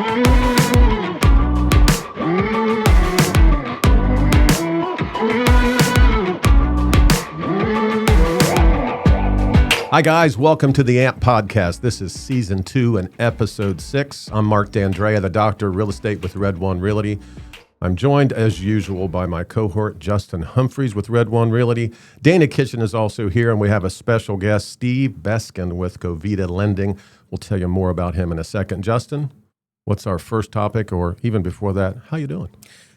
Hi, guys. Welcome to the AMP Podcast. This is Season 2 and Episode 6. I'm Mark Dandrea, the Doctor of Real Estate with Red One Realty. I'm joined, as usual, by my cohort, Justin Humphreys with Red One Realty. Dana Kitchin is also here, and we have a special guest, Steve Beskid with Covita Lending. We'll tell you more about him in a second. Justin, what's our first topic, or even before that, how you doing?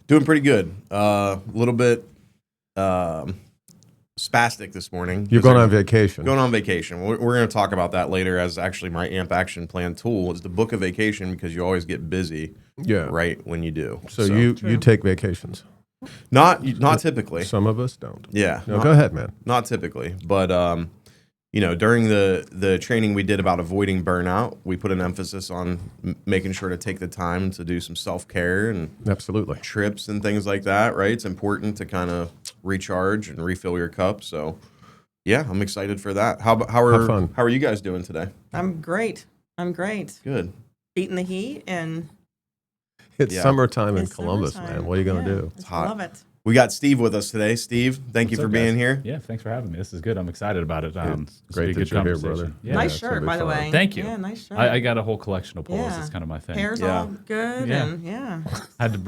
Doing pretty good. A little bit spastic this morning. You're going on vacation. Going on vacation. We're going to talk about that later, as actually my AMP Action Plan tool is to book a vacation, because you always get busy right when you do. So you take vacations? Not typically. Some of us don't. Yeah. No, go ahead, man. Not typically. But, during the training we did about avoiding burnout, we put an emphasis on making sure to take the time to do some self-care and absolutely trips and things like that, right? It's important to kind of recharge and refill your cup. So, yeah, I'm excited for that. How are you guys doing today? I'm great. Good. Beating the heat, and it's summertime in Columbus, man. What are you going to do? It's hot. Love it. We got Steve with us today. Steve, thank you for being here. Yeah, thanks for having me. This is good. I'm excited about it. It's great that you're here, brother. Yeah. Nice shirt, by the way. Thank you. Yeah, nice shirt. I got a whole collection of polos. It's kind of my thing. Hair's all good, and I had to,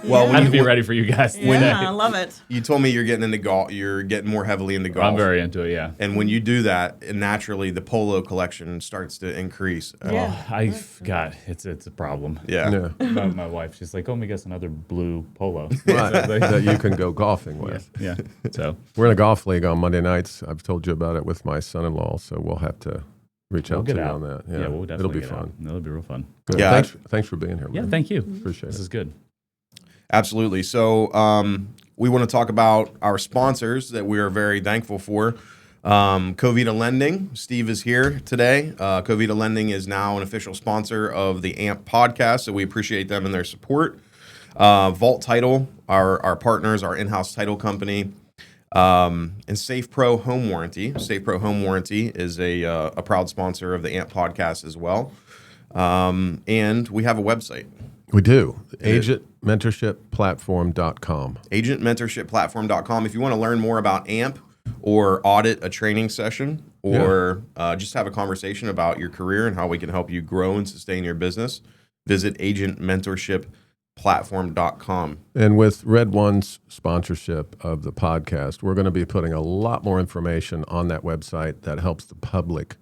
When to be ready for you guys. I love it. You told me you're getting into golf. You're getting more heavily into golf. I'm very into it, yeah. And when you do that, naturally the polo collection starts to increase. It's a problem. Yeah. My wife, she's like, "Oh, let me get another blue polo that you can go golfing with." Yeah. So we're in a golf league on Monday nights. I've told you about it with my son-in-law, so we'll have to reach out to you on that. Yeah, we'll definitely it'll be fun. It'll be real fun. Good. Yeah. Thanks for being here. Yeah, man. thank you. Appreciate it. This is good. Absolutely. So we want to talk about our sponsors that we are very thankful for. Covita Lending. Steve is here today. Covita Lending is now an official sponsor of the AMP podcast, so we appreciate them and their support. Vault Title, our partners, our in-house title company, and Safe Pro Home Warranty. Safe Pro Home Warranty is a proud sponsor of the AMP podcast as well. And we have a website. We do. AgentMentorshipPlatform.com. AgentMentorshipPlatform.com. If you want to learn more about AMP or audit a training session or just have a conversation about your career and how we can help you grow and sustain your business, visit AgentMentorshipPlatform.com. And with Red One's sponsorship of the podcast, we're going to be putting a lot more information on that website that helps the public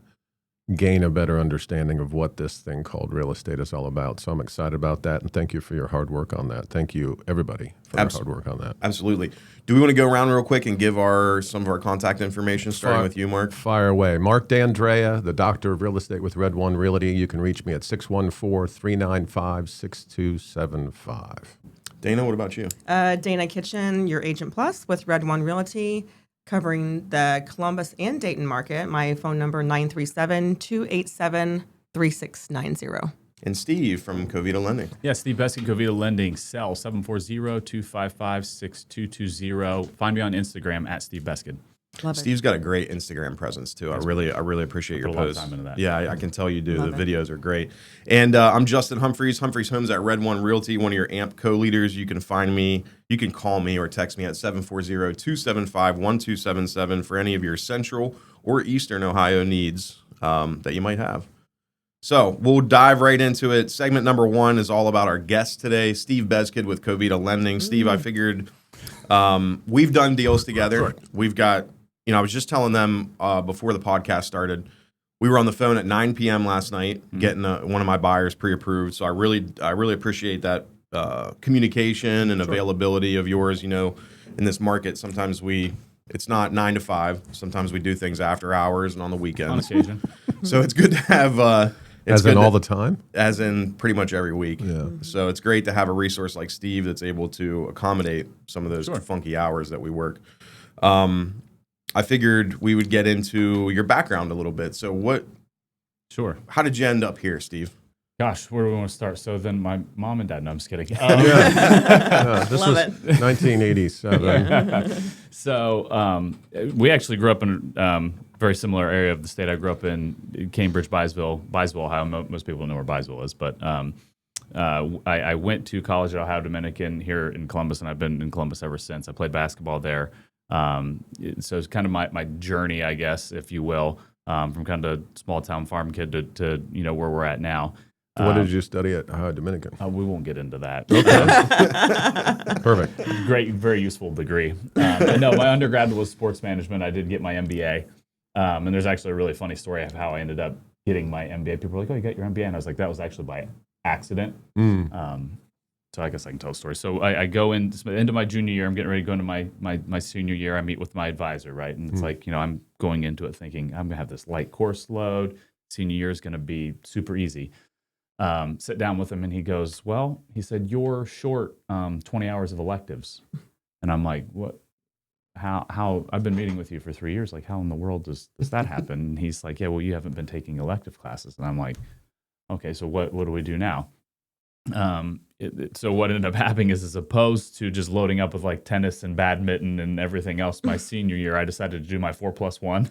gain a better understanding of what this thing called real estate is all about. So I'm excited about that, and thank you for your hard work on that. Thank you, everybody, for your hard work on that. Absolutely. Do we want to go around real quick and give some of our contact information, starting with you, Mark? Fire away. Mark Dandrea, the Doctor of Real Estate with Red One Realty. You can reach me at 614-395-6275. Dana, what about you? Dana Kitchin, your Agent Plus with Red One Realty, covering the Columbus and Dayton market. My phone number, 937-287-3690. And Steve from Covita Lending. Yeah, Steve Beskid, Covita Lending, cell 740-255-6220. Find me on Instagram at Steve Beskid. Love it. Steve's got a great Instagram presence too. I really appreciate your posts. Put a lot of time into that. Yeah, I can tell you do. Love The it. videos are great. And I'm Justin Humphreys. Humphreys Homes at Red One Realty, one of your AMP co-leaders. You can find me. You can call me or text me at 740-275-1277 for any of your Central or Eastern Ohio needs that you might have. So we'll dive right into it. Segment number 1 is all about our guest today, Steve Beskid with Covita Lending. Steve, I figured we've done deals together. Sure. We've got, I was just telling them before the podcast started, we were on the phone at 9 p.m. last night getting one of my buyers pre-approved. So I really appreciate that communication and availability of yours. In this market, sometimes it's not 9 to 5. Sometimes we do things after hours and on the weekends. On occasion. So it's good to have... As in all the time? As in pretty much every week. Yeah. So it's great to have a resource like Steve that's able to accommodate some of those funky hours that we work. I figured we would get into your background a little bit. So how did you end up here, Steve? Gosh, where do we want to start? So then my mom and dad, no, I'm just kidding. This Love was it. 1987. So we actually grew up in a very similar area of the state. I grew up in Cambridge, Byesville, Ohio. Most people know where Byesville is, but I went to college at Ohio Dominican here in Columbus, and I've been in Columbus ever since. I played basketball there. So it's kind of my journey, I guess, if you will, from kind of small town farm kid to where we're at now. What did you study at Ohio Dominican? We won't get into that. Okay. Perfect. Great, very useful degree. No, my undergrad was sports management. I did get my MBA. And there's actually a really funny story of how I ended up getting my MBA. People were like, "Oh, you got your MBA?" And I was like, "That was actually by accident." So I guess I can tell a story. So I go into my junior year. I'm getting ready to go into my senior year. I meet with my advisor, right? And it's like, I'm going into it thinking I'm going to have this light course load. Senior year is going to be super easy. Sit down with him, and he goes, "Well," he said, "you're short 20 hours of electives." And I'm like, "What? How? I've been meeting with you for 3 years. Like, how in the world does that happen?" And he's like, "Yeah, well, you haven't been taking elective classes." And I'm like, "Okay, so what do we do now?" So what ended up happening is, as opposed to just loading up with like tennis and badminton and everything else, my senior year, I decided to do my 4+1.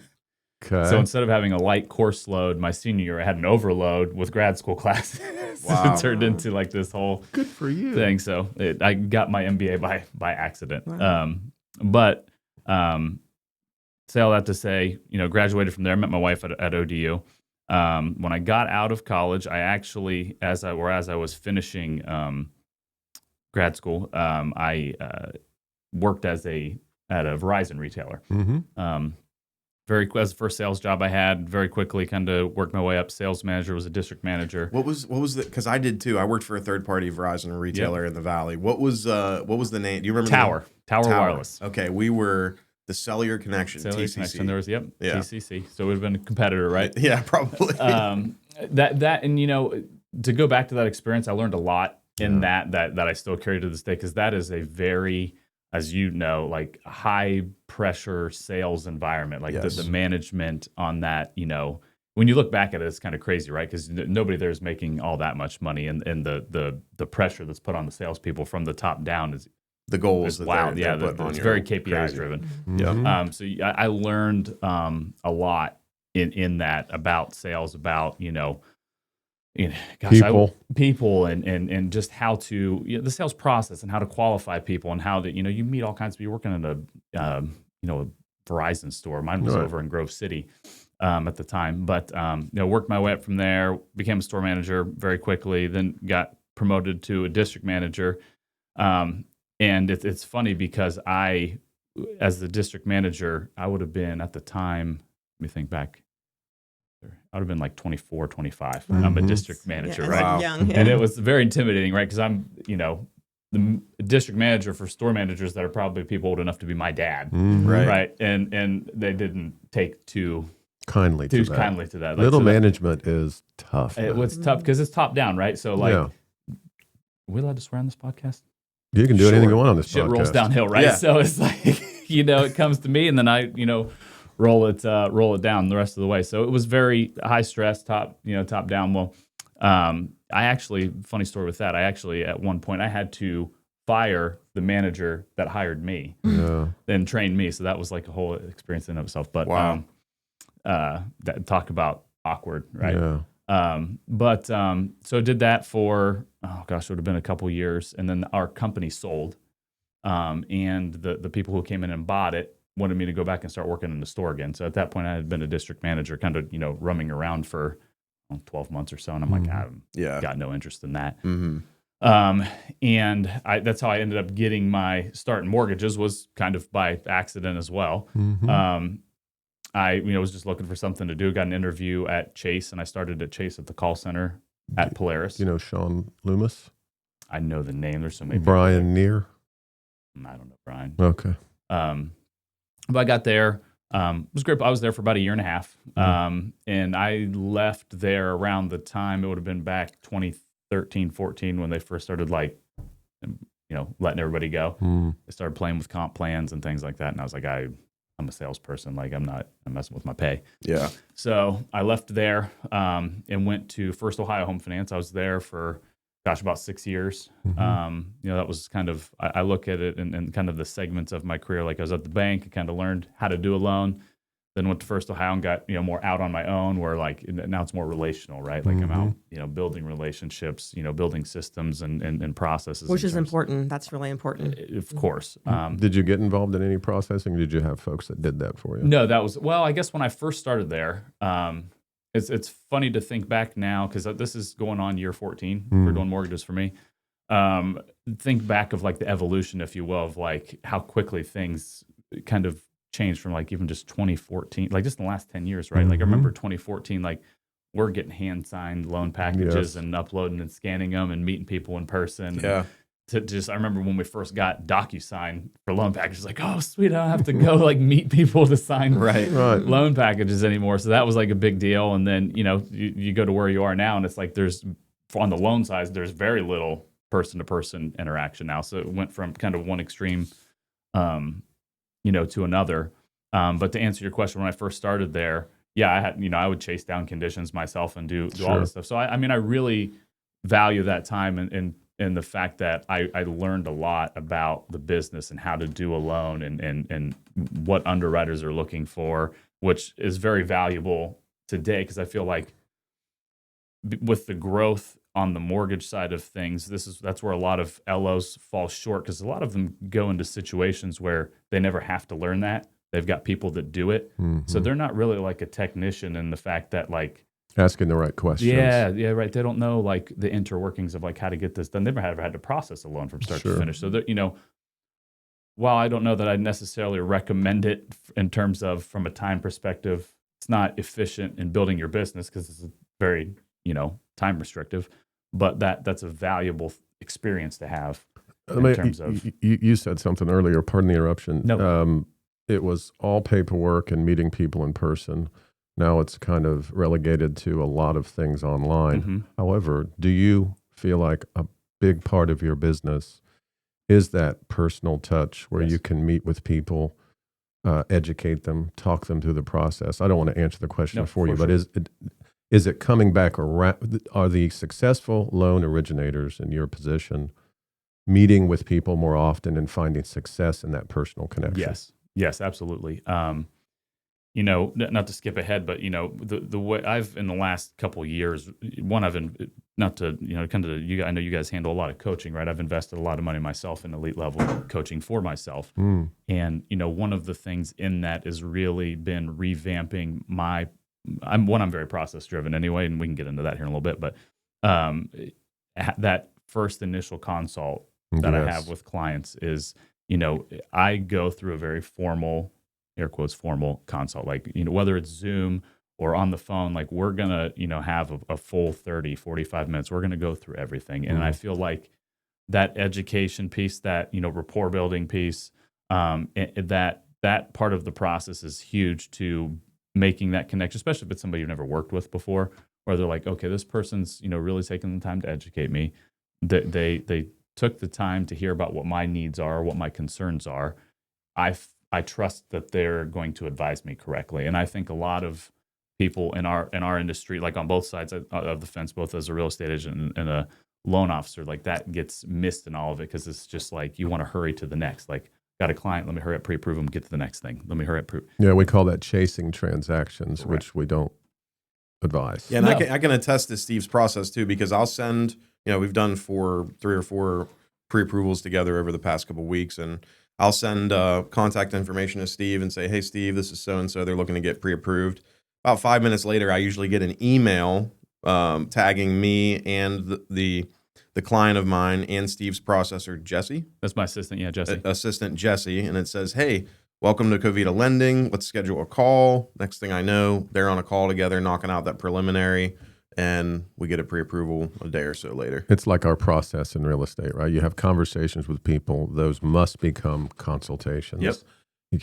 Okay. So instead of having a light course load, my senior year, I had an overload with grad school classes. Wow. It turned into like this whole Good for you. thing. So I got my MBA by accident. Wow. But say all that to say, graduated from there. I met my wife at ODU. When I got out of college, I actually, as I was finishing grad school, I worked at a Verizon retailer. Mm-hmm. As the first sales job I had, very quickly kind of worked my way up. Sales manager, was a district manager. What was the? Because I did too. I worked for a third party Verizon retailer in the Valley. What was the name? Do you remember? Tower Wireless. Okay, we were the Cellular Connection, Cellular TCC. Connection. There was Yeah. TCC. So it would have been a competitor, right? Yeah, probably. That and to go back to that experience, I learned a lot in that I still carry to this day, because that is a very, as you know, like high pressure sales environment. Like Yes. the management on that, when you look back at it, it's kind of crazy, right? Because nobody there is making all that much money, and the pressure that's put on the salespeople from the top down is The goals that wild. they're Yeah, putting on it's you very are KPI crazy. driven. Yeah. So I learned a lot in that about sales, about people and just how to the sales process and how to qualify people, and how to you meet all kinds of people. Working in a Verizon store. Mine was over in Grove City at the time, but worked my way up from there. Became a store manager very quickly. Then got promoted to a district manager. And it's funny because as the district manager, I would have been at the time. Let me think back. I would have been like 24, 25. I'm a district manager, Yeah, right? Wow. young, And it was very intimidating, right? Because I'm, the district manager for store managers that are probably people old enough to be my dad, right? And they didn't take too kindly to that. Like, Middle management is tough. It was tough because it's top down, right? So like, are we allowed to swear on this podcast? You can do anything you want on this Shit podcast. rolls downhill, right? Yeah. So it's like, it comes to me, and then I, roll it down the rest of the way. So it was very high stress, top down. Well, I actually, funny story with that. I actually, at one point, I had to fire the manager that hired me, then trained me. So that was like a whole experience in and of itself. But Wow. talk about awkward, right? Yeah. So I did that for, it would have been a couple years. And then our company sold. And the people who came in and bought it wanted me to go back and start working in the store again. So at that point, I had been a district manager, kind of, roaming around for 12 months or so. And I'm like, I've got no interest in that. And that's how I ended up getting my start in mortgages, was kind of by accident as well. I was just looking for something to do, got an interview at Chase, and I started at Chase at the call center at Polaris. You know Sean Loomis? I know the name. There's so many Brian Neer? people. I don't know Brian. Okay. But I got there. It was great. I was there for about a year and a half. And I left there around the time, it would have been back 2013, 14, when they first started letting everybody go. They started playing with comp plans and things like that. And I was like, I'm a salesperson. Like, I'm messing with my pay. Yeah. So I left there and went to First Ohio Home Finance. I was there for, about 6 years. That was kind of, I look at it in kind of the segments of my career. Like, I was at the bank, I kind of learned how to do a loan. Then went to First Ohio and got, more out on my own, where like now it's more relational, right? Like I'm out, building relationships, building systems and processes. Which is important. That's really important. Of course. Did you get involved in any processing? Did you have folks that did that for you? No, I guess when I first started there, it's funny to think back now, because this is going on year 14 for doing mortgages for me. Think back of like the evolution, if you will, of like how quickly things kind of changed from like even just 2014, like just in the last 10 years, right? Like I remember 2014, like we're getting hand signed loan packages and uploading and scanning them and meeting people in person. Yeah. I remember when we first got DocuSign for loan packages, like, oh sweet, I don't have to go like meet people to sign loan packages anymore. So that was like a big deal. And then, you go to where you are now, and it's like on the loan side, there's very little person-to-person interaction now. So it went from kind of one extreme to another. But to answer your question, when I first started there, I had, I would chase down conditions myself and do all this stuff. So I really value that time and the fact that I learned a lot about the business and how to do a loan and what underwriters are looking for, which is very valuable today, because I feel like with the growth on the mortgage side of things, that's where a lot of LOs fall short, because a lot of them go into situations where they never have to learn that. They've got people that do it. So they're not really like a technician in the fact that like asking the right questions. Yeah, right. They don't know like the interworkings of like how to get this done. They've never had to process a loan from start to finish. So that, while I don't know that I'd necessarily recommend it in terms of from a time perspective, it's not efficient in building your business because it's very, time restrictive, but that's a valuable experience to have in terms of. You said something earlier, pardon the interruption. No. It was all paperwork and meeting people in person. Now it's kind of relegated to a lot of things online. However, do you feel like a big part of your business is that personal touch where you can meet with people, educate them, talk them through the process? I don't want to answer the question for you, but is it coming back around? Are the successful loan originators in your position meeting with people more often and finding success in that personal connection? Yes, absolutely. Not to skip ahead, but the way I've in the last couple of years, I know you guys handle a lot of coaching, right? I've invested a lot of money myself in elite level coaching for myself, and one of the things in that has really been revamping I'm very process driven anyway, and we can get into that here in a little bit, but that first initial consult that I have with clients is, I go through a very formal, air quotes, formal consult, like, whether it's Zoom or on the phone, like we're going to, have a full 30, 45 minutes. We're going to go through everything. And I feel like that education piece, that, rapport building piece, that part of the process is huge to making that connection, especially if it's somebody you've never worked with before, or they're like, okay, this person's, really taking the time to educate me. They took the time to hear about what my needs are, what my concerns are. I trust that they're going to advise me correctly. And I think a lot of people in our industry, like on both sides of the fence, both as a real estate agent and a loan officer, like that gets missed in all of it, because it's just like you want to hurry to the next. Like, got a client, let me hurry up, pre-approve them, get to the next thing. Let me hurry up. Yeah, we call that chasing transactions, which we don't advise. Yeah, and I can attest to Steve's process too, because I'll send, we've done 3 or 4 pre-approvals together over the past couple of weeks, and I'll send contact information to Steve and say, hey, Steve, this is so-and-so. They're looking to get pre-approved. About 5 minutes later, I usually get an email tagging me and the client of mine and Steve's processor, Jesse. That's my assistant, Jesse. Assistant Jesse, and it says, hey, welcome to Covita Lending. Let's schedule a call. Next thing I know, they're on a call together, knocking out that preliminary, and we get a pre-approval a day or so later. It's like our process in real estate, right? You have conversations with people; those must become consultations. Yep. You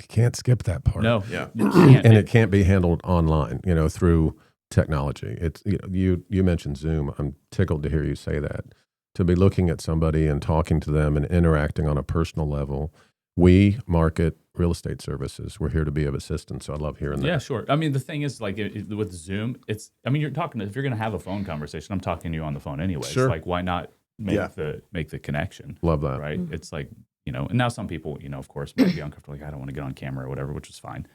can't skip that part. No, you can't. And it can't be handled online, through technology. It's you mentioned Zoom. I'm tickled to hear you say that. To be looking at somebody and talking to them and interacting on a personal level. We market real estate services. We're here to be of assistance. So I love hearing that. Yeah, sure. I mean, the thing is, like with Zoom, you're talking. If you're going to have a phone conversation, I'm talking to you on the phone anyway. Sure. Like, why not make the connection? Love that. Right. It's like, and now some people, of course, might be uncomfortable. Like, I don't want to get on camera or whatever, which is fine.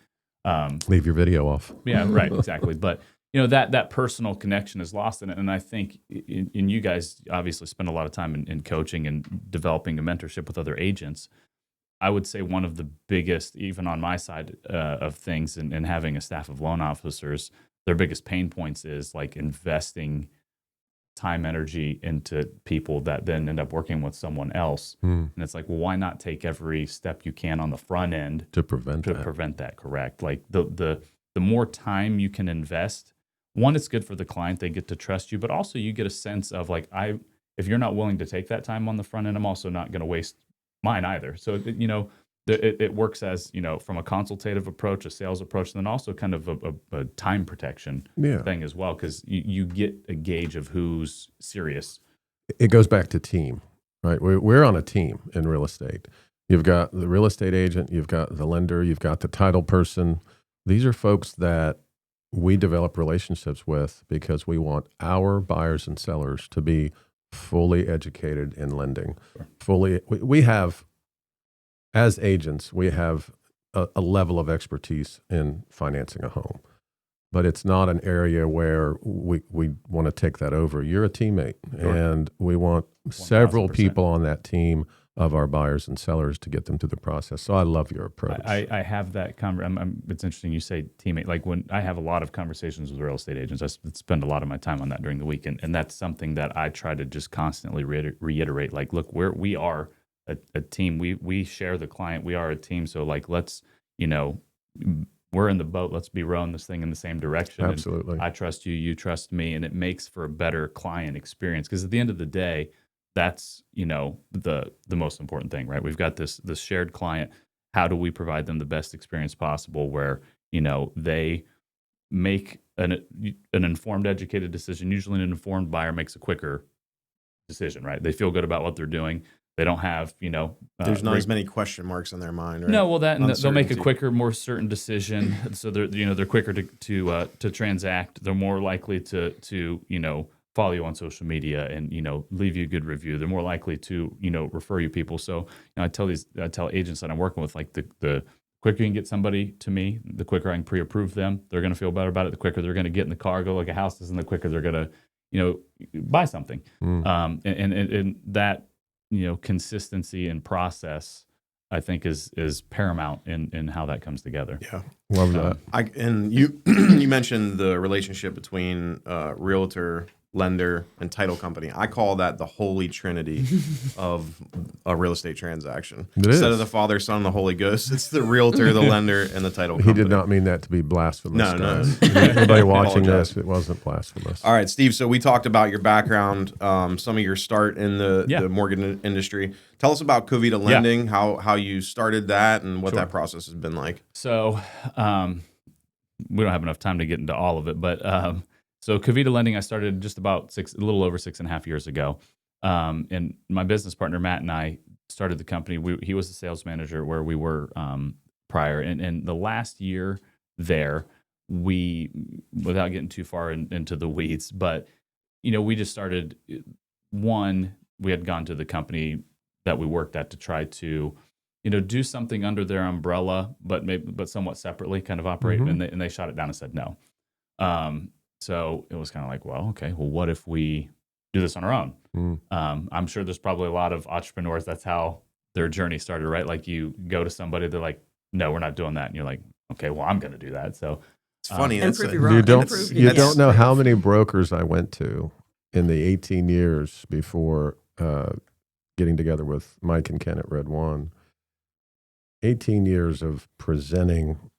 Leave your video off. Yeah, right, exactly. But that personal connection is lost in it, and I think in you guys obviously spend a lot of time in coaching and developing a mentorship with other agents. I would say one of the biggest, even on my side of things, and having a staff of loan officers, their biggest pain points is like investing time, energy into people that then end up working with someone else. And it's like, well, why not take every step you can on the front end to prevent that? Correct. Like the more time you can invest, one, it's good for the client. They get to trust you, but also you get a sense of like, if you're not willing to take that time on the front end, I'm also not going to waste mine either. So, it works as, from a consultative approach, a sales approach, and then also kind of a time protection thing as well, because you get a gauge of who's serious. It goes back to team, right? We're on a team in real estate. You've got the real estate agent, you've got the lender, you've got the title person. These are folks that we develop relationships with because we want our buyers and sellers to be fully educated in lending. Sure. We have, as agents, we have a level of expertise in financing a home, but it's not an area where we want to take that over. You're a teammate, sure. And we want 1,000%. Several people on that team of our buyers and sellers to get them through the process. So I love your approach. I have that it's interesting you say teammate. Like when I have a lot of conversations with real estate agents, I spend a lot of my time on that during the week. And that's something that I try to just constantly reiterate. Like, look, we are a team. We share the client. We are a team. So like, let's, we're in the boat. Let's be rowing this thing in the same direction. Absolutely. And I trust you. You trust me. And it makes for a better client experience. Because at the end of the day, that's, the most important thing, right? We've got this shared client. How do we provide them the best experience possible where, they make an informed, educated decision? Usually an informed buyer makes a quicker decision, right? They feel good about what they're doing. They don't have, there's not as many question marks in their mind, right? No, well, they'll make a quicker, more certain decision. So they're quicker to transact. They're more likely to follow you on social media and leave you a good review. They're more likely to refer you people. So I tell agents that I'm working with, like the quicker you can get somebody to me, the quicker I can pre-approve them. They're going to feel better about it. The quicker they're going to get in the car, go look at houses, and the quicker they're going to buy something. And that consistency and process, I think is paramount in how that comes together. Yeah, love that. And you you mentioned the relationship between realtor, lender, and title company. I call that the holy trinity of a real estate transaction. Instead of the Father, Son, and the Holy Ghost, it's the realtor, the lender, and the title company. He did not mean that to be blasphemous. No. Anybody watching this, it wasn't blasphemous. All right, Steve, so we talked about your background, some of your start in the mortgage industry. Tell us about Covita Lending, how you started that, and what that process has been like. So we don't have enough time to get into all of it, but so Covita Lending, I started just about a little over 6.5 years ago. And my business partner, Matt, and I started the company. He was the sales manager where we were prior. And the last year there, without getting too far into the weeds, but, we just started, we had gone to the company that we worked at to try to, do something under their umbrella, but somewhat separately kind of operate. Mm-hmm. And they shot it down and said no. So it was kind of like, well, what if we do this on our own? I'm sure there's probably a lot of entrepreneurs, that's how their journey started, right? Like you go to somebody, they're like, no, we're not doing that. And you're like, okay, well, I'm going to do that. So it's funny. You don't know how many brokers I went to in the 18 years before getting together with Mike and Ken at Red One. 18 years of presenting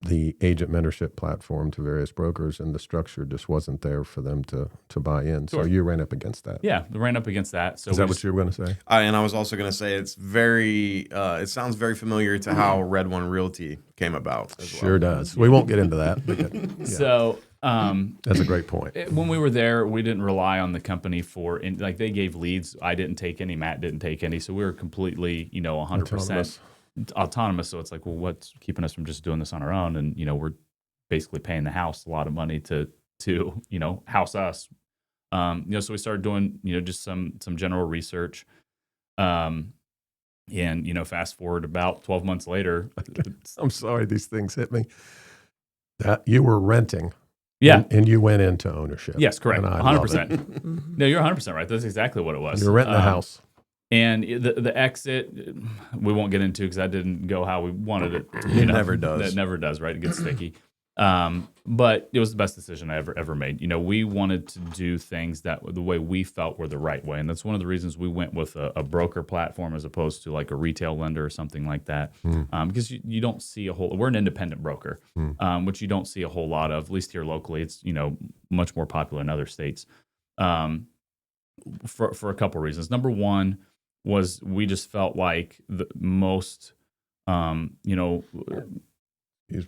the agent mentorship platform to various brokers, and the structure just wasn't there for them to buy in. Sure. So you ran up against that. Yeah, we ran up against that. So is that what you were going to say? And I was also going to say it's very. It sounds very familiar to how Red One Realty came about. Sure does. We won't get into that. But So that's a great point. When we were there, we didn't rely on the company like they gave leads. I didn't take any. Matt didn't take any. So we were completely, 100%. Autonomous. So it's like, well, what's keeping us from just doing this on our own? And we're basically paying the house a lot of money to house us. So we started doing just some general research, and fast forward about 12 months later. I'm sorry, these things hit me. That you were renting. Yeah. And you went into ownership. Yes, correct. And I love 100%. it. No, you're 100% right. That's exactly what it was. You're renting a house. And the exit, we won't get into because that didn't go how we wanted it. It never does. It never does, right? It gets sticky. But it was the best decision I ever made. We wanted to do things that the way we felt were the right way. And that's one of the reasons we went with a broker platform as opposed to like a retail lender or something like that. Because you don't see we're an independent broker, which you don't see a whole lot of, at least here locally. It's, much more popular in other states for a couple reasons. Number one was we just felt like the most,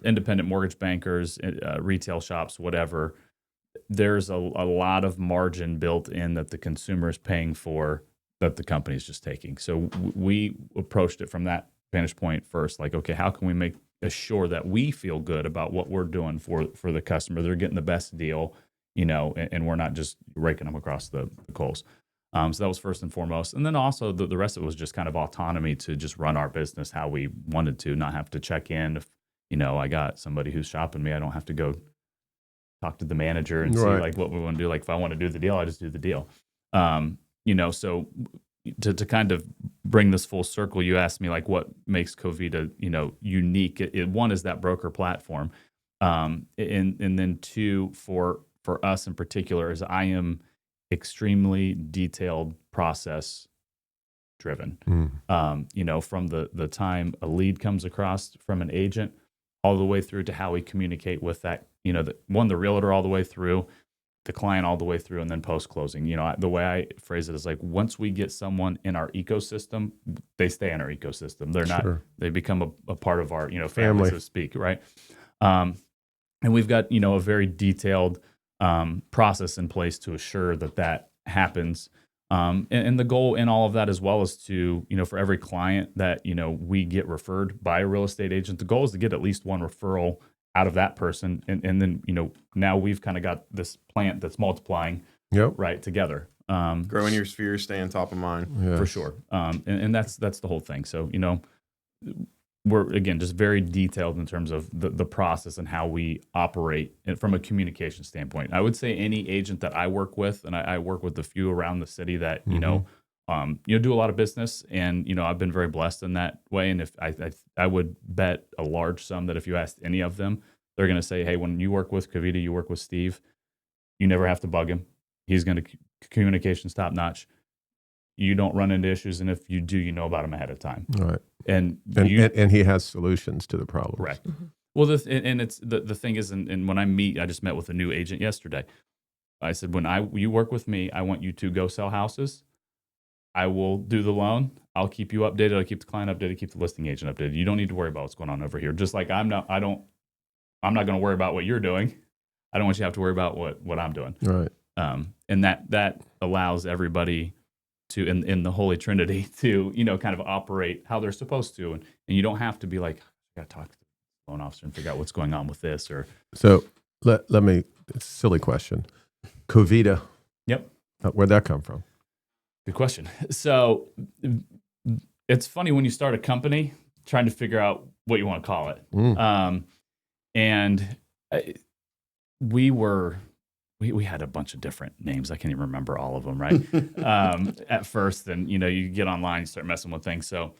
independent mortgage bankers, retail shops, whatever, there's a lot of margin built in that the consumer is paying for that the company is just taking. So we approached it from that vantage point first, like, okay, how can we make assure that we feel good about what we're doing for the customer? They're getting the best deal, and we're not just raking them across the coals. So that was first and foremost. And then also the rest of it was just kind of autonomy to just run our business how we wanted to, not have to check in. If, I got somebody who's shopping me, I don't have to go talk to the manager and see like what we want to do. Like if I want to do the deal, I just do the deal. So to kind of bring this full circle, you asked me like what makes Covita, unique. One is that broker platform. And then two, for us in particular, is I am extremely detailed process driven. From the time a lead comes across from an agent all the way through to how we communicate with that, the realtor all the way through, the client all the way through, and then post closing. The way I phrase it is like once we get someone in our ecosystem, they stay in our ecosystem. They're not, they become a part of our, family, so to speak. Right. And we've got, a very detailed process in place to assure that happens. And the goal in all of that as well is to, for every client that, we get referred by a real estate agent, the goal is to get at least one referral out of that person. And then, now we've kind of got this plant that's multiplying right together. Growing your sphere, staying top of mind. For sure. And that's the whole thing. So, we're, again, just very detailed in terms of the process and how we operate from a communication standpoint. I would say any agent that I work with, and I work with a few around the city that, do a lot of business. And, I've been very blessed in that way. And if I would bet a large sum that if you asked any of them, they're going to say, hey, when you work with Covita, you work with Steve, you never have to bug him. He's going to communication's top notch. You don't run into issues, and if you do, you know about them ahead of time. Right. And he has solutions to the problem. Correct. Well, it's the thing is, and when I just met with a new agent yesterday. I said, when you work with me, I want you to go sell houses. I will do the loan. I'll keep you updated. I'll keep the client updated. Keep the listing agent updated. You don't need to worry about what's going on over here. Just like I'm not going to worry about what you're doing. I don't want you to have to worry about what I'm doing. Right. And that allows everybody to in the Holy Trinity to kind of operate how they're supposed to, and you don't have to be like, I got to talk to the loan officer and figure out what's going on with this. Or so let me, it's a silly question. Covita. Yep. Where'd that come from? Good question. So it's funny when you start a company trying to figure out what you want to call it. And we had a bunch of different names. I can't even remember all of them, right? At first, and you get online, you start messing with things. So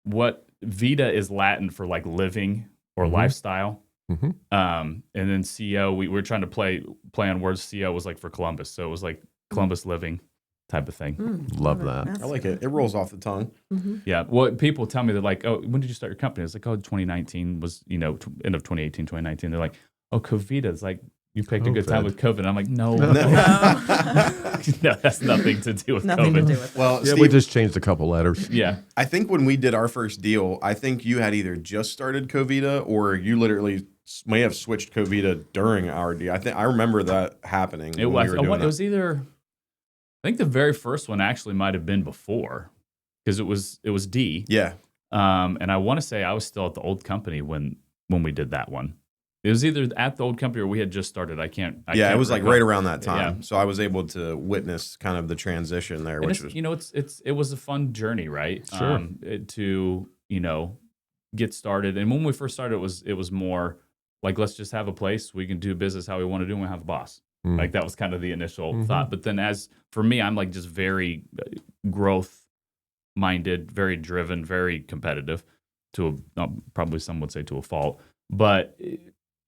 what Vita is Latin for like living or lifestyle. And then CO, we were trying to play on words. CO was like for Columbus. So it was like Columbus living type of thing. Love that. I like it. It rolls off the tongue. Yeah. Well, people tell me, they're like, oh, when did you start your company? It's like, oh, 2019 was, end of 2018, 2019. They're like, oh, Covita. It's like, you picked a good time with COVID. I'm like, no, that's nothing to do with Nothing COVID. to do with Well, Yeah, Steve, we just changed a couple letters. Yeah. I think when we did our first deal, I think you had either just started Covita or you literally may have switched Covita during our deal. I remember that happening. It was either, I think the very first one actually might have been before, because it was D. Yeah. And I want to say I was still at the old company when we did that one. It was either at the old company or we had just started. I can't It was like recall. right around that time. Yeah. So I was able to witness kind of the transition there, And which it was a fun journey, right? Sure. To get started. And when we first started, it was more, like, let's just have a place. We can do business how we want to do, and we have a boss. Like, that was kind of the initial thought. But then for me, I'm like just very growth minded, very driven, very competitive probably some would say to a fault. But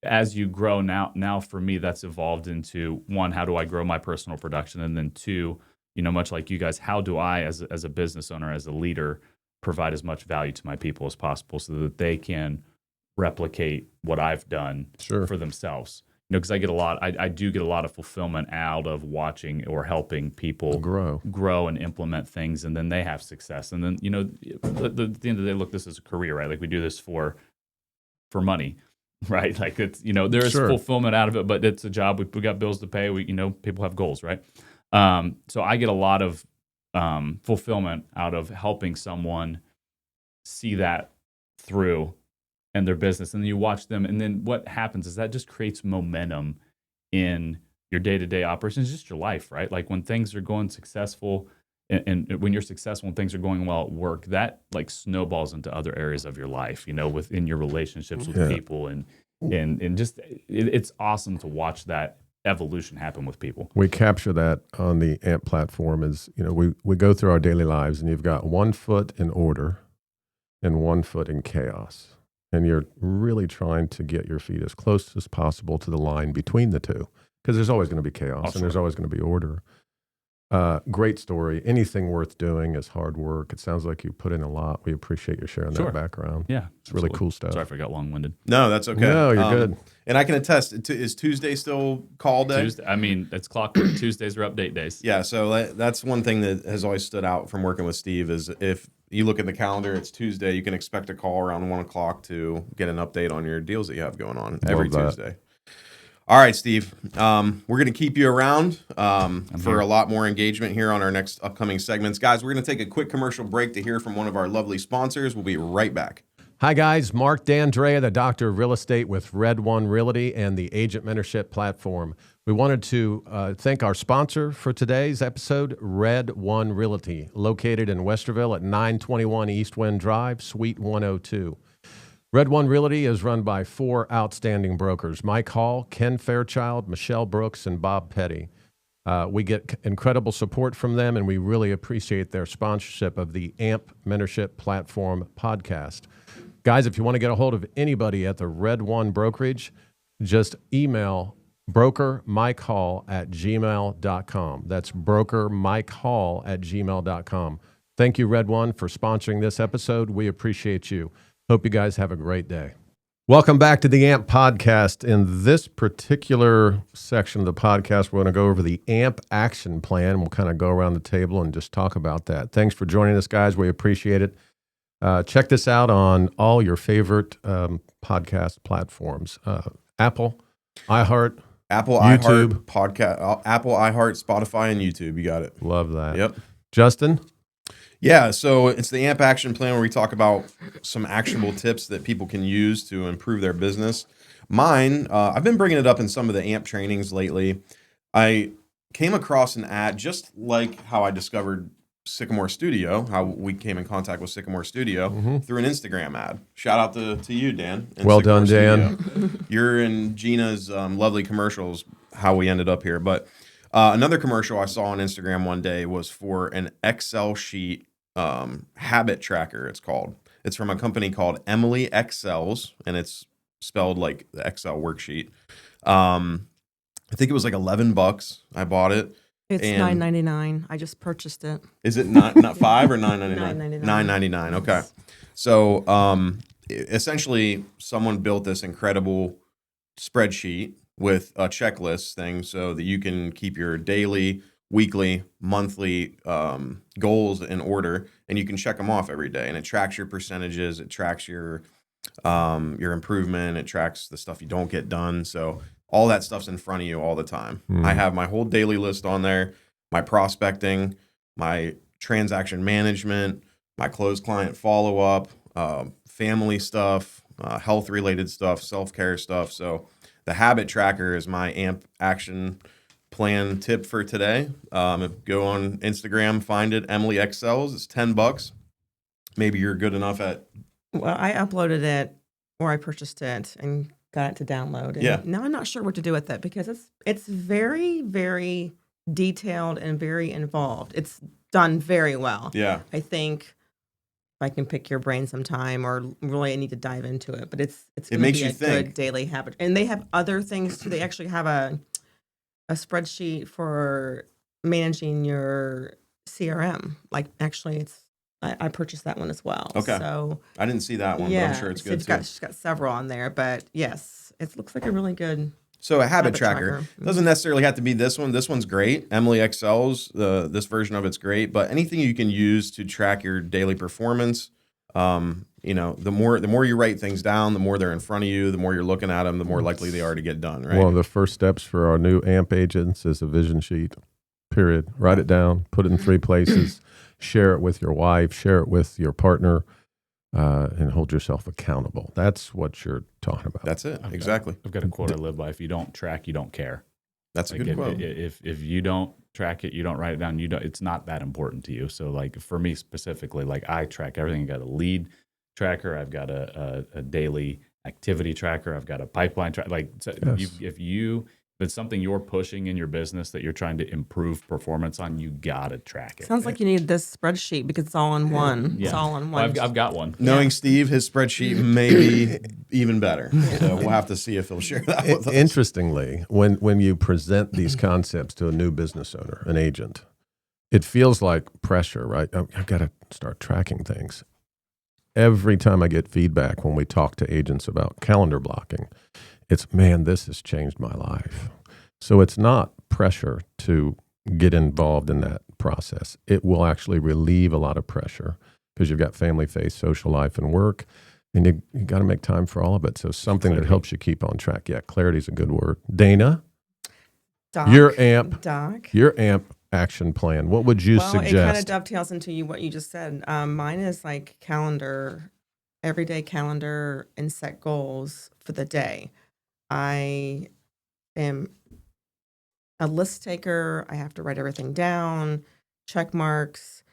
as you grow now for me, that's evolved into, one, how do I grow my personal production? And then two, much like you guys, how do I, as a business owner, as a leader, provide as much value to my people as possible so that they can replicate what I've done for themselves? Because I do get a lot of fulfillment out of watching or helping people grow and implement things, and then they have success. And then, at the end of the day, look, this is a career, right? Like, we do this for money, right? Like, it's, there's fulfillment out of it, but it's a job. We got bills to pay. People have goals, right? So I get a lot of fulfillment out of helping someone see that through and their business, and then you watch them, and then what happens is that just creates momentum in your day-to-day operations, just your life, right? Like, when things are going successful, and when you're successful and things are going well at work, that like snowballs into other areas of your life, within your relationships with people, and just it's awesome to watch that evolution happen with people. We capture that on the AMP platform. Is we go through our daily lives, and you've got 1 foot in order and 1 foot in chaos. And you're really trying to get your feet as close as possible to the line between the two, because there's always going to be chaos and there's always going to be order. Great story. Anything worth doing is hard work. It sounds like you put in a lot. We appreciate you sharing that background. Yeah, it's really cool stuff. Sorry if I got long-winded. No, that's okay. No, you're good. And I can attest, is Tuesday still call day? Tuesday, I mean, it's clockwork. Tuesdays are update days. Yeah, so that's one thing that has always stood out from working with Steve is if you look at the calendar, it's Tuesday, you can expect a call around 1 o'clock to get an update on your deals that you have going on every Tuesday. All right, Steve, we're going to keep you around for a lot more engagement here on our next upcoming segments. Guys, we're going to take a quick commercial break to hear from one of our lovely sponsors. We'll be right back. Hi, guys. Mark Dandrea, the Doctor of Real Estate with Red One Realty and the Agent Mentorship Platform. We wanted to thank our sponsor for today's episode, Red One Realty, located in Westerville at 921 East Wind Drive, Suite 102. Red One Realty is run by 4 outstanding brokers, Mike Hall, Ken Fairchild, Michelle Brooks, and Bob Petty. We get incredible support from them, and we really appreciate their sponsorship of the AMP Mentorship Platform podcast. Guys, if you want to get a hold of anybody at the Red One Brokerage, just email brokermikehall@gmail.com. That's brokermikehall@gmail.com. Thank you, Red One, for sponsoring this episode. We appreciate you. Hope you guys have a great day. Welcome back to the AMP podcast. In this particular section of the podcast, we're going to go over the AMP action plan. We'll kind of go around the table and just talk about that. Thanks for joining us, guys. We appreciate it. Check this out on all your favorite podcast platforms. Apple, iHeart, YouTube, podcast, Apple, iHeart, Spotify, and YouTube. You got it. Love that. Yep. Justin? Yeah, so it's the AMP action plan where we talk about some actionable tips that people can use to improve their business. Mine, I've been bringing it up in some of the AMP trainings lately. I came across an ad, just like how I discovered Sycamore Studio, how we came in contact with Sycamore Studio through an Instagram ad. Shout out to you, Dan. Well done, Dan. You're in Gina's lovely commercials, how we ended up here. But another commercial I saw on Instagram one day was for an Excel sheet habit tracker, it's called. It's from a company called Emily Excels, and it's spelled like the Excel worksheet. I think it was like $11. I bought it. It's $9.99. I just purchased it. Is it not $5 or $9.99? $9.99. $9.99. Okay. So essentially, someone built this incredible spreadsheet with a checklist thing so that you can keep your daily, weekly, monthly goals in order, and you can check them off every day. And it tracks your percentages, it tracks your improvement, it tracks the stuff you don't get done. So all that stuff's in front of you all the time. I have my whole daily list on there, my prospecting, my transaction management, my closed client follow-up, family stuff, health-related stuff, self-care stuff. So the habit tracker is my AMP action plan tip for today. Go on Instagram, find it, Emily Excels. It's $10. Maybe you're good enough at... Well, I uploaded it, or I purchased it, and got it to download. And Yeah. now I'm not sure what to do with it because it's very, very detailed and very involved. It's done very well. Yeah. I think I can pick your brain sometime, or really I need to dive into it. But it's going to makes be you a think. good daily habit. And they have other things too. They actually have a spreadsheet for managing your CRM. Like actually, I purchased that one as well. Okay. So I didn't see that one, but I'm sure it's so good too. she's got several on there. But yes, it looks like a really good. So a habit Habit tracker tracker. doesn't necessarily have to be this one. This one's great. Emily excels. This version of it's great. But anything you can use to track your daily performance, the more you write things down, the more they're in front of you, the more you're looking at them, the more likely they are to get done. Right. One of the first steps for our new AMP agents is a vision sheet. Period. Write it down. Put it in 3 places. Share it with your wife. Share it with your partner. And hold yourself accountable. That's what you're talking about. That's it. Exactly. I've got a quote I live by: if you don't track, you don't care. That's a Like good quote. if you don't track it, you don't write it down. It's not that important to you. So like for me specifically, like I track everything. I got a lead tracker. I've got a daily activity tracker. I've got a pipeline tracker. Like so if it's something you're pushing in your business that you're trying to improve performance on, you gotta track it. Sounds like you need this spreadsheet because it's all in one. Yeah. It's all in Well, one. I've got one. Knowing Steve, his spreadsheet may be even better. So we'll have to see if he'll share that with us. Interestingly, when you present these concepts to a new business owner, an agent, it feels like pressure, right? I've got to start tracking things. Every time I get feedback when we talk to agents about calendar blocking, it's, man, this has changed my life. So it's not pressure to get involved in that process. It will actually relieve a lot of pressure because you've got family, faith, social life, and work, and you got to make time for all of it. So something that helps you keep on track. Yeah, clarity is a good word. Dana, Doc, your AMP action plan. What would you Well, it kind of suggest? dovetails into what you just said. Mine is like calendar, everyday calendar, and set goals for the day. I am a list taker. I have to write everything down, check marks,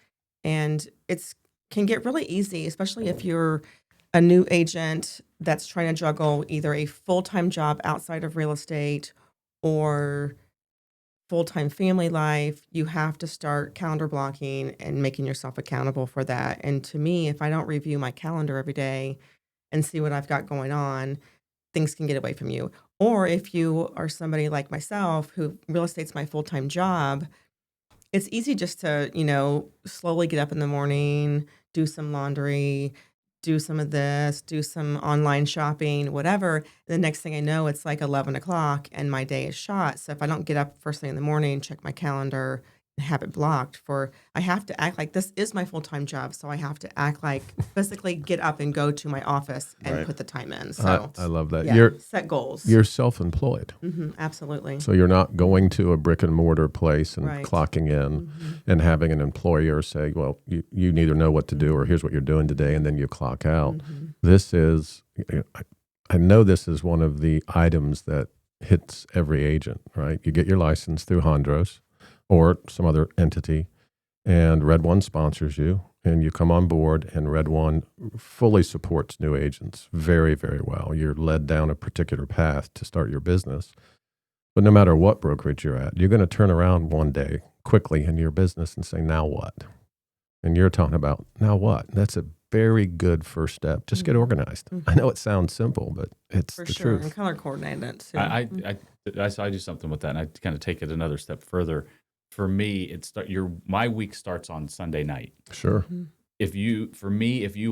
and it's can get really easy, especially if you're a new agent that's trying to juggle either a full-time job outside of real estate or full-time family life. You have to start calendar blocking and making yourself accountable for that. And to me, if I don't review my calendar every day and see what I've got going on, things can get away from you. Or if you are somebody like myself who real estate's my full-time job, it's easy just to, slowly get up in the morning, do some laundry, do some of this, do some online shopping, whatever. And the next thing I know, it's like 11 o'clock and my day is shot. So if I don't get up first thing in the morning, check my calendar, and have it blocked I have to act like this is my full-time job. So I have to act like physically get up and go to my office and Right. put the time in. So I love that. yeah, set goals. You're self-employed. Absolutely. So you're not going to a brick and mortar place and Right. clocking in and having an employer say, well, you neither know what to do or here's what you're doing today, and then you clock out. This is, I know this is one of the items that hits every agent, right? You get your license through Hondros or some other entity, and Red One sponsors you, and you come on board, and Red One fully supports new agents very, very well. You're led down a particular path to start your business. But no matter what brokerage you're at, you're going to turn around one day quickly in your business and say, now what? And you're talking about, now what? That's a very good first step. Just get organized. I know it sounds simple, but it's For the sure. truth. And color coordinate it too. I do something with that, and I kind of take it another step further. For me, my week starts on Sunday night. Sure. If you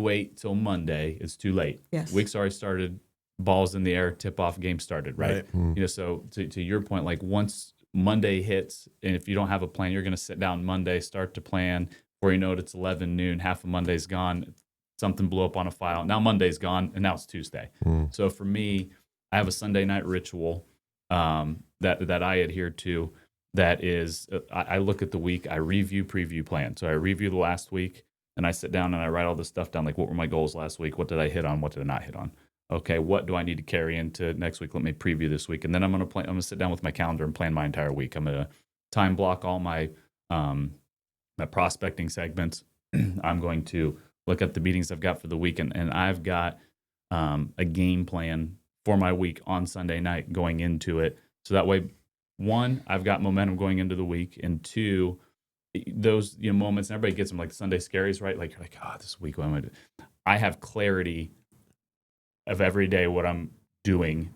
wait till Monday, it's too late. Yes. Week's already started, balls in the air, tip off, game started, right? So to your point, like once Monday hits, and if you don't have a plan, you're going to sit down Monday, start to plan. Before you know it, it's 11 noon, half of Monday's gone. Something blew up on a file. Now Monday's gone, and now it's Tuesday. So for me, I have a Sunday night ritual that I adhere to. That is, I look at the week, I review, preview, plan. So I review the last week, and I sit down and I write all this stuff down, like what were my goals last week? What did I hit on? What did I not hit on? Okay, what do I need to carry into next week? Let me preview this week, and then I'm gonna sit down with my calendar and plan my entire week. I'm gonna time block all my my prospecting segments. I'm going to look at the meetings I've got for the week, and I've got a game plan for my week on Sunday night going into it. So that way, one, I've got momentum going into the week, and two, those moments, and everybody gets them, like Sunday scaries, right? Like, you're like, oh, this week, what am I doing? I have clarity of every day what I'm doing.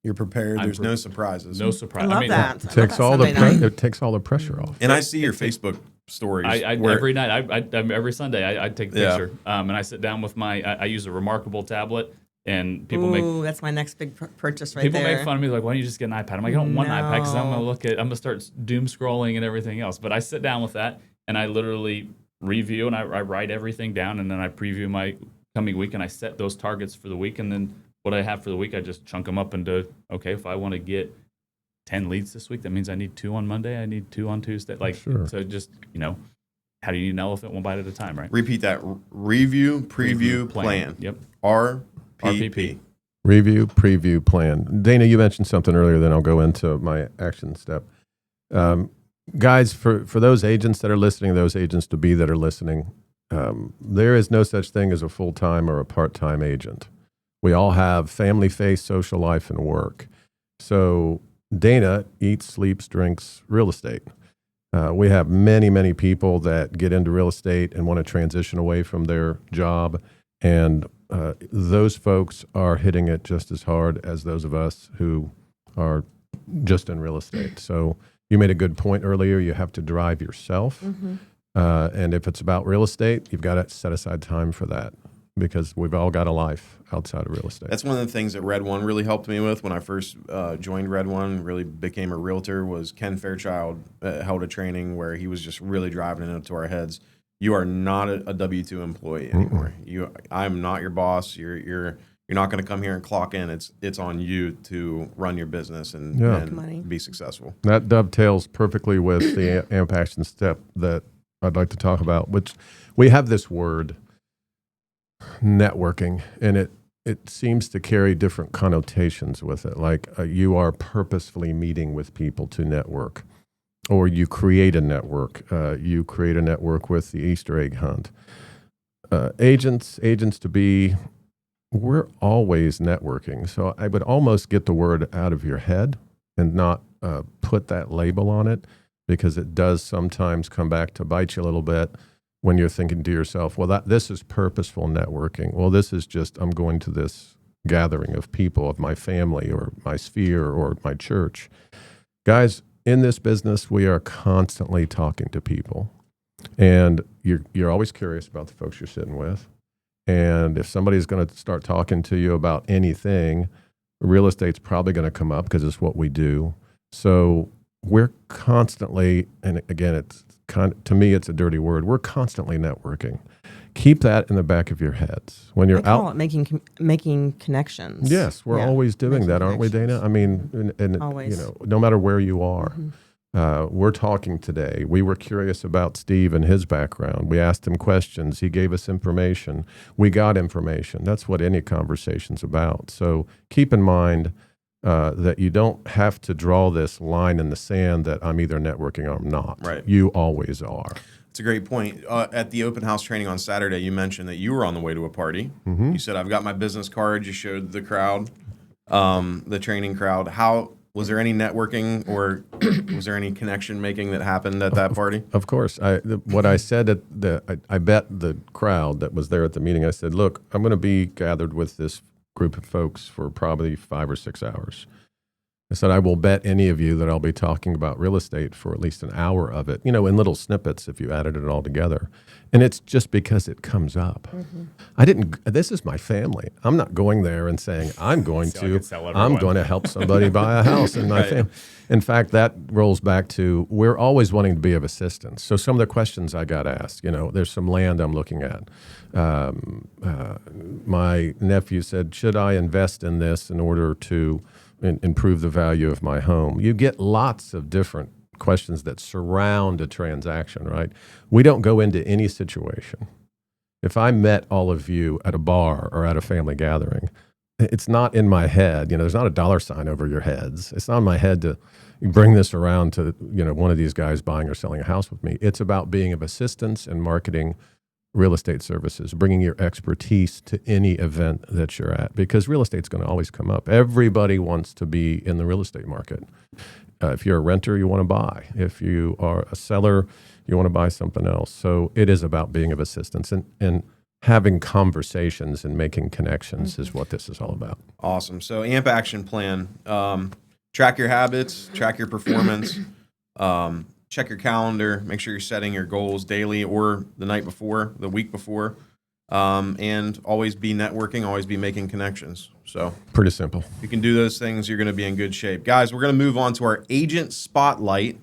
You're prepared. There's no surprises. No surprise. I love that. It takes all it takes all the pressure off. And I see your Facebook stories. Every night, every Sunday, I take a picture, and I sit down with I use a Remarkable tablet, and people that's my next big purchase right people there. make fun of me, like, why don't you just get an iPad? I'm like, I don't want an iPad because I'm going to start doom scrolling and everything else. But I sit down with that, and I literally review, and I write everything down, and then I preview my coming week, and I set those targets for the week, and then what I have for the week, I just chunk them up into, okay, if I want to get 10 leads this week, that means I need 2 on Monday, I need 2 on Tuesday. Like, so just, how do you eat an elephant one bite at a time, right? Repeat that. Review, preview, plan. Yep. RPP. Review, preview, plan. Dana, you mentioned something earlier, then I'll go into my action step. Guys, for those agents that are listening, those agents to be that are listening, there is no such thing as a full-time or a part-time agent. We all have family, faith, social life, and work. So Dana eats, sleeps, drinks real estate. We have many, many people that get into real estate and want to transition away from their job. And those folks are hitting it just as hard as those of us who are just in real estate. So you made a good point earlier. You have to drive yourself. Mm-hmm. And if it's about real estate, you've got to set aside time for that, because we've all got a life outside of real estate. That's one of the things that Red One really helped me with when I first joined Red One, really became a realtor, was Ken Fairchild held a training where he was just really driving it into our heads. You are not a W-2 employee anymore. I'm not your boss. You're not going to come here and clock in. It's on you to run your business and be successful. That dovetails perfectly with the AMP action step that I'd like to talk about, which we have this word, networking, and it seems to carry different connotations with it. Like you are purposefully meeting with people to network, or you create a network. You create a network with the Easter egg hunt. Agents to be, we're always networking. So I would almost get the word out of your head and not put that label on it, because it does sometimes come back to bite you a little bit when you're thinking to yourself, well, this is purposeful networking. Well, this is just, I'm going to this gathering of people, of my family or my sphere or my church. Guys, in this business, we are constantly talking to people. And you're always curious about the folks you're sitting with. And if somebody's going to start talking to you about anything, real estate's probably going to come up because it's what we do. So we're constantly, and again, to me, it's a dirty word. We're constantly networking. Keep that in the back of your heads when you're out. Making connections. Yes, we're always doing that, aren't we, Dana? I mean, and always. No matter where you are, we're talking today. We were curious about Steve and his background. We asked him questions. He gave us information. We got information. That's what any conversation's about. So keep in mind that you don't have to draw this line in the sand that I'm either networking or I'm not. Right. You always are. It's a great point. At the open house training on Saturday, you mentioned that you were on the way to a party. Mm-hmm. You said, I've got my business card. You showed the crowd, the training crowd. Was there any networking or was there any connection making that happened at that party? Of course. What I said I bet the crowd that was there at the meeting, I said, look, I'm going to be gathered with this group of folks for probably 5 or 6 hours. I said, I will bet any of you that I'll be talking about real estate for at least an hour of it, in little snippets if you added it all together. And it's just because it comes up. Mm-hmm. This is my family. I'm not going there and saying, I'm going to help somebody buy a house in my family. In fact, that rolls back to, we're always wanting to be of assistance. So some of the questions I got asked, there's some land I'm looking at. My nephew said, should I invest in this in order to improve the value of my home? You get lots of different questions that surround a transaction, right? We don't go into any situation. If I met all of you at a bar or at a family gathering, it's not in my head, there's not a dollar sign over your heads. It's not in my head to bring this around to, one of these guys buying or selling a house with me. It's about being of assistance and marketing real estate services, bringing your expertise to any event that you're at, because real estate's going to always come up. Everybody wants to be in the real estate market. If you're a renter, you want to buy. If you are a seller, you want to buy something else. So it is about being of assistance, and having conversations and making connections is what this is all about. Awesome. So AMP action plan, track your habits, track your performance, check your calendar, make sure you're setting your goals daily or the night before, the week before, and always be networking, always be making connections. So Pretty simple. if you can do those things, you're going to be in good shape. Guys, we're going to move on to our agent spotlight,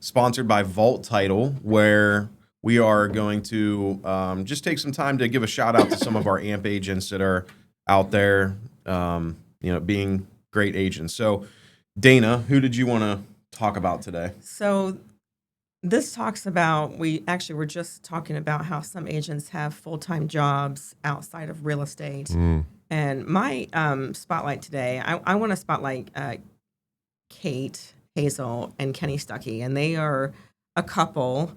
sponsored by Vault Title, where we are going to just take some time to give a shout out to some of our AMP agents that are out there, being great agents. So Dana, who did you want to talk about today? So this talks about, we actually were just talking about how some agents have full-time jobs outside of real estate. And my spotlight today, I want to spotlight Kate, Hazel, and Kenny Stuckey. And they are a couple,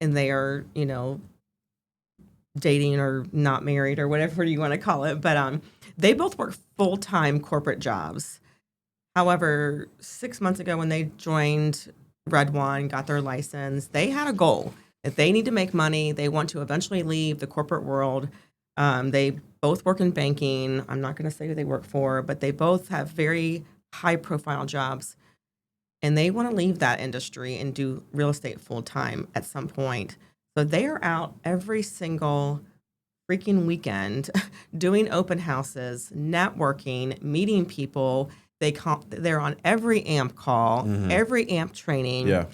and they are, dating or not married or whatever you want to call it. But they both work full-time corporate jobs. However, 6 months ago when they joined Red One, got their license, they had a goal. If they need to make money, they want to eventually leave the corporate world. They both work in banking. I'm not going to say who they work for, but they both have very high-profile jobs. And they want to leave that industry and do real estate full-time at some point. So they are out every single freaking weekend doing open houses, networking, meeting people. They're on every AMP call, every AMP training. Yeah.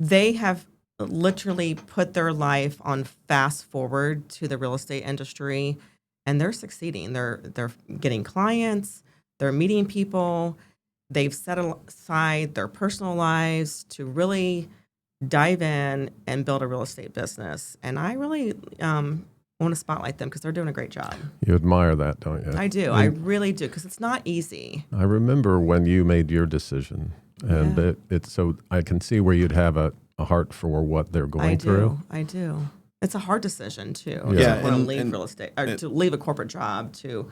They have literally put their life on fast forward to the real estate industry, and they're succeeding. They're getting clients, they're meeting people. They've set aside their personal lives to really dive in and build a real estate business. And I really want to spotlight them because they're doing a great job. You admire that, don't you? I do. I really do, because it's not easy. I remember when you made your decision, and it's so I can see where you'd have a heart for what they're going through. I do. It's a hard decision too. Yeah. To want to leave real estate, or to leave a corporate job to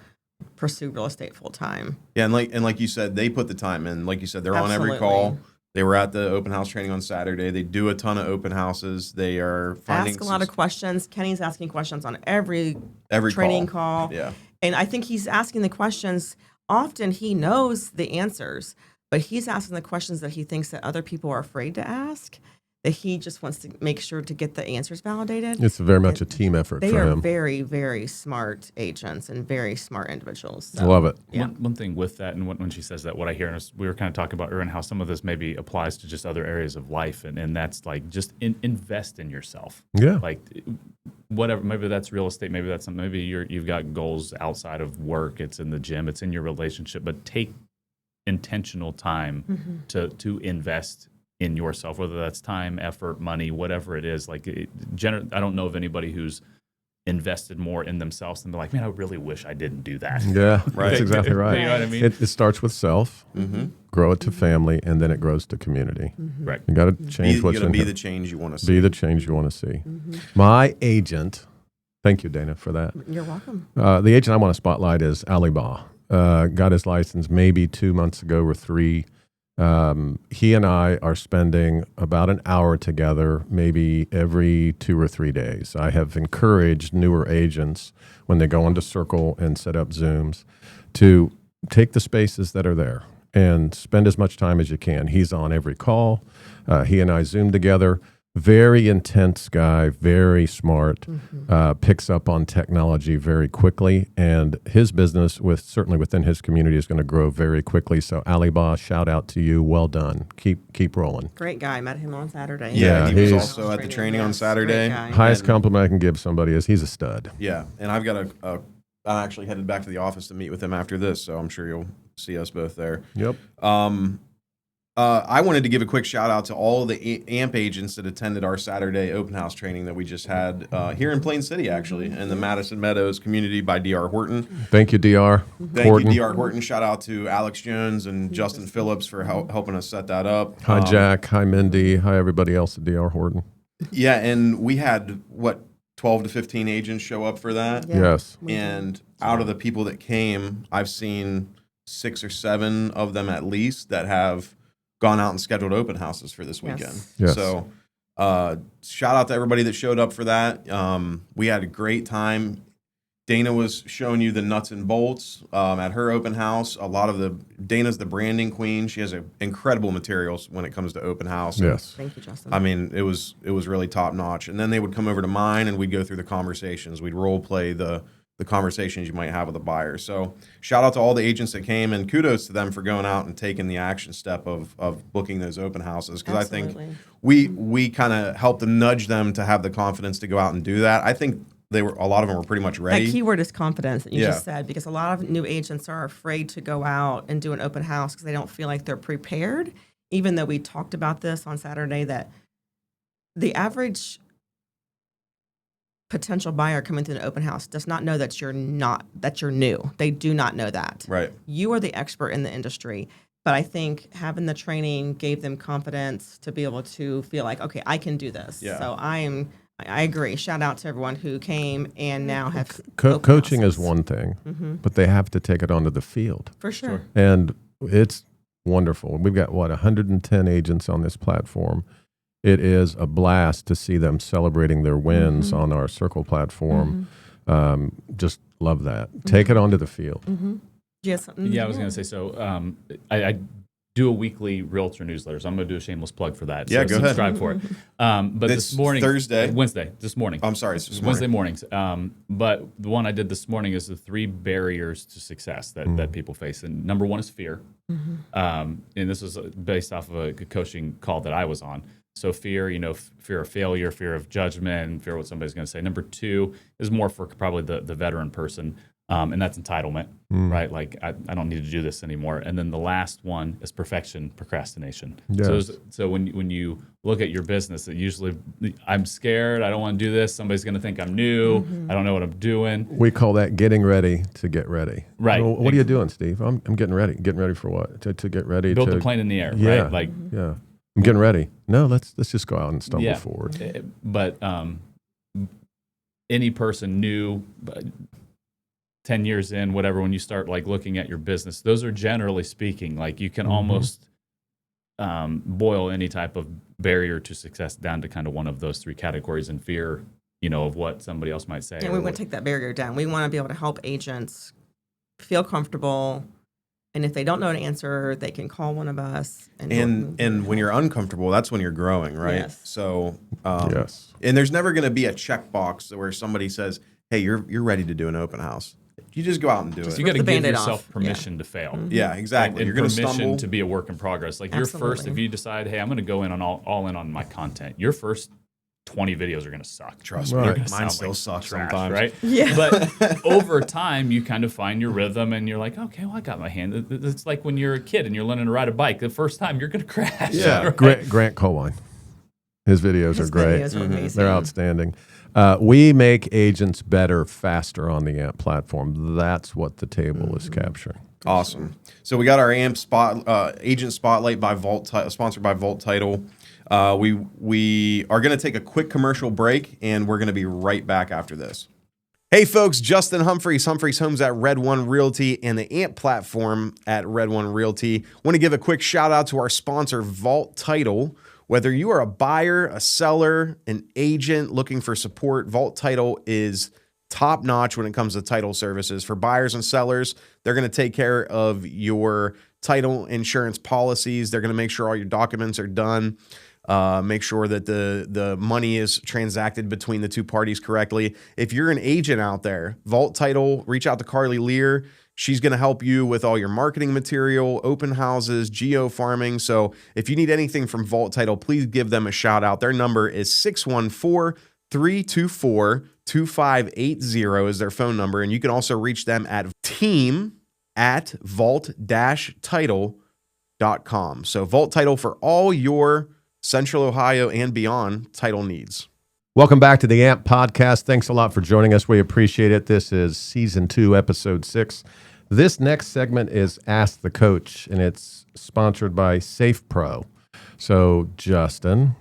pursue real estate full time. Yeah, and like you said, they put the time in. Like you said, they're on every call. They were at the open house training on Saturday. They do a ton of open houses. They are finding Ask a lot of questions. Kenny's asking questions on every training call. Yeah. And I think he's asking the questions. Often he knows the answers, but he's asking the questions that he thinks that other people are afraid to ask, that he just wants to make sure to get the answers validated. It's very much a team effort They for are him. very, very smart agents and very smart individuals. I love it. Yeah. One thing with that, and when she says that, what I hear, and we were kind of talking about earlier, how some of this maybe applies to just other areas of life, and that's like just invest in yourself. Yeah. Like whatever, maybe that's real estate, maybe that's something, maybe you've got goals outside of work, it's in the gym, it's in your relationship, but take intentional time to invest in yourself, whether that's time, effort, money, whatever it is. Like, I don't know of anybody who's invested more in themselves than they're like, man, I really wish I didn't do that. Yeah, that's exactly right. You know what I mean? It starts with self, grow it to family, and then it grows to community. Right. You got to change what's You got to in be here. the change you want to see. Be the change you want to see. My agent, thank you, Dana, for that. You're welcome. The agent I want to spotlight is Ali Ba. Got his license maybe 2 months ago or 3. He and I are spending about an hour together, maybe every 2 or 3 days. I have encouraged newer agents when they go into Circle and set up Zooms to take the spaces that are there and spend as much time as you can. He's on every call. He and I Zoom together. Very intense guy, very smart, picks up on technology very quickly, and his business, certainly within his community, is going to grow very quickly. So Ali Ba, shout out to you. Well done. Keep rolling. Great guy. Met him on Saturday. Yeah, he was he's- also at the training on Saturday. Great guy. Highest compliment I can give somebody is he's a stud. Yeah, and I've got I'm actually headed back to the office to meet with him after this, so I'm sure you'll see us both there. Yep. I wanted to give a quick shout out to all the AMP agents that attended our Saturday open house training that we just had here in Plain City, actually, in the Madison Meadows community by DR Horton. Thank you, DR. Thank you, DR Horton. Shout out to Alex Jones and Justin Phillips for helping us set that up. Hi, Jack. Hi, Mindy. Hi, everybody else at DR Horton. Yeah, and we had, 12 to 15 agents show up for that. Yeah. Yes. And out of the people that came, I've seen 6 or 7 of them at least that have gone out and scheduled open houses for this weekend. Yes. So shout out to everybody that showed up for that. We had a great time. Dana was showing you the nuts and bolts at her open house. Dana's the branding queen. She has incredible materials when it comes to open house. Yes. Thank you, Justin. I mean, it was really top notch. And then they would come over to mine and we'd go through the conversations. We'd role play the conversations you might have with a buyer. So shout out to all the agents that came, and kudos to them for going out and taking the action step of booking those open houses. Because I think we kind of helped them, nudge them to have the confidence to go out and do that. I think a lot of them were pretty much ready. That keyword is confidence that you Yeah. just said, because a lot of new agents are afraid to go out and do an open house because they don't feel like they're prepared. Even though we talked about this on Saturday, that the average potential buyer coming to an open house does not know that you're new. They do not know that. Right. You are the expert in the industry. But I think having the training gave them confidence to be able to feel like, okay, I can do this. Yeah. So I agree. Shout out to everyone who came and now have Coaching is houses. one thing, but they have to take it onto the field. For sure. And it's wonderful. We've got, 110 agents on this platform. It is a blast to see them celebrating their wins on our Circle platform. Just love that. Take it onto the field. Yes. Yeah, I was going to say, so I do a weekly realtor newsletter, so I'm going to do a shameless plug for that. Yeah, so go ahead. subscribe for it. But It's this morning, Thursday. This morning. I'm sorry, it's this Wednesday morning. mornings. But the one I did this morning is the 3 barriers to success that people face. And number 1 is fear. And this was based off of a coaching call that I was on. So fear, fear of failure, fear of judgment, fear of what somebody's going to say. Number 2 is more for probably the veteran person, and that's entitlement, right? Like, I don't need to do this anymore. And then the last one is perfection, procrastination. Yes. So when you look at your business, it usually, I'm scared, I don't want to do this, somebody's going to think I'm new, I don't know what I'm doing. We call that getting ready to get ready. Right. Well, what are you doing, Steve? I'm getting ready. Getting ready for what? To get ready Build to the plane in the air, Yeah. right? Like, Yeah. I'm getting ready. No, let's just go out and stumble forward. But any person new, 10 years in, whatever, when you start like looking at your business, those are generally speaking, like you can almost boil any type of barrier to success down to kind of one of those 3 categories, in fear, of what somebody else might say. And we want to take that barrier down. We want to be able to help agents feel comfortable. And if they don't know an answer, they can call one of us. And when you're uncomfortable, that's when you're growing, right? Yes. So Yes. And there's never going to be a checkbox where somebody says, "Hey, you're ready to do an open house." You just go out and do it. You got to the give Band-Aid yourself off. permission to fail. Yeah, exactly. And You're going to permission stumble. to be a work in progress. Like your first, Absolutely. if you decide, hey, I'm going to go in on all in on my content, your first 20 videos are going to suck. Trust Right. me, They're gonna mine sound still like sucks trash, sometimes. right? Yeah. But over time, you kind of find your rhythm, and you're like, okay, well, I got my hand. It's like when you're a kid and you're learning to ride a bike. The first time, you're going to crash. Yeah. right? Grant Colwine. His videos His are great. videos are amazing. They're outstanding. We make agents better, faster on the AMP platform. That's what the table is capturing. Awesome. So we got our AMP agent spotlight by sponsored by Vault Title. We are going to take a quick commercial break, and we're going to be right back after this. Hey folks, Justin Humphreys Homes at Red One Realty, and the AMP platform at Red One Realty. Want to give a quick shout out to our sponsor, Vault Title. Whether you are a buyer, a seller, an agent looking for support, Vault Title is top notch when it comes to title services. For buyers and sellers, they're going to take care of your title insurance policies. They're going to make sure all your documents are done. Make sure that the money is transacted between the 2 parties correctly. If you're an agent out there, Vault Title, reach out to Carly Lear. She's going to help you with all your marketing material, open houses, geo farming. So if you need anything from Vault Title, please give them a shout out. Their number is 614-324-2580 is their phone number. And you can also reach them at team@vault-title.com. So Vault Title for all your Central Ohio and beyond title needs. Welcome back to the AMP podcast. Thanks a lot for joining us. We appreciate it. This is season 2, episode 6. This next segment is Ask the Coach, and it's sponsored by Safe Pro. So, Justin,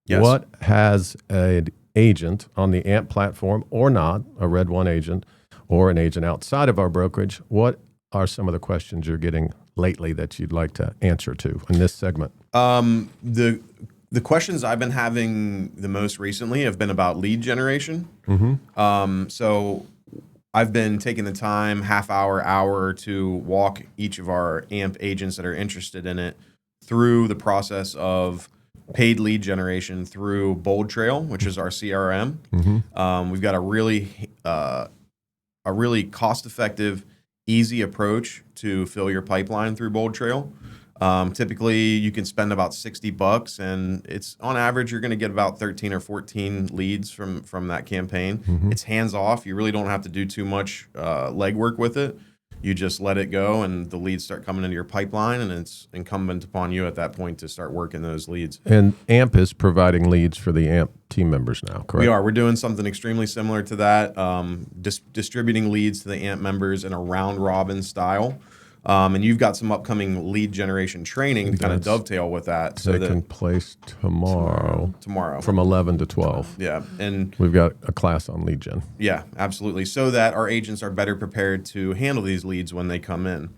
Yes. what has an agent on the AMP platform or not, a Red One agent or an agent outside of our brokerage, what are some of the questions you're getting lately that you'd like to answer to in this segment? The questions I've been having the most recently have been about lead generation. So I've been taking the time, half hour to walk each of our AMP agents that are interested in it through the process of paid lead generation through Bold Trail, which is our CRM. We've got a really cost-effective, easy approach to fill your pipeline through Bold Trail. Typically, you can spend about $60, and it's on average you're going to get about 13 or 14 leads from that campaign. It's hands off. You really don't have to do too much legwork with it. You just let it go, and the leads start coming into your pipeline, and it's incumbent upon you at that point to start working those leads. And AMP is providing leads for the AMP team members now, correct? We are. We're doing something extremely similar to that, distributing leads to the AMP members in a round-robin style. And you've got some upcoming lead generation training to kind of dovetail with that. So taking place tomorrow from 11 to 12. Yeah. And we've got a class on lead gen. Yeah, absolutely. So that our agents are better prepared to handle these leads when they come in.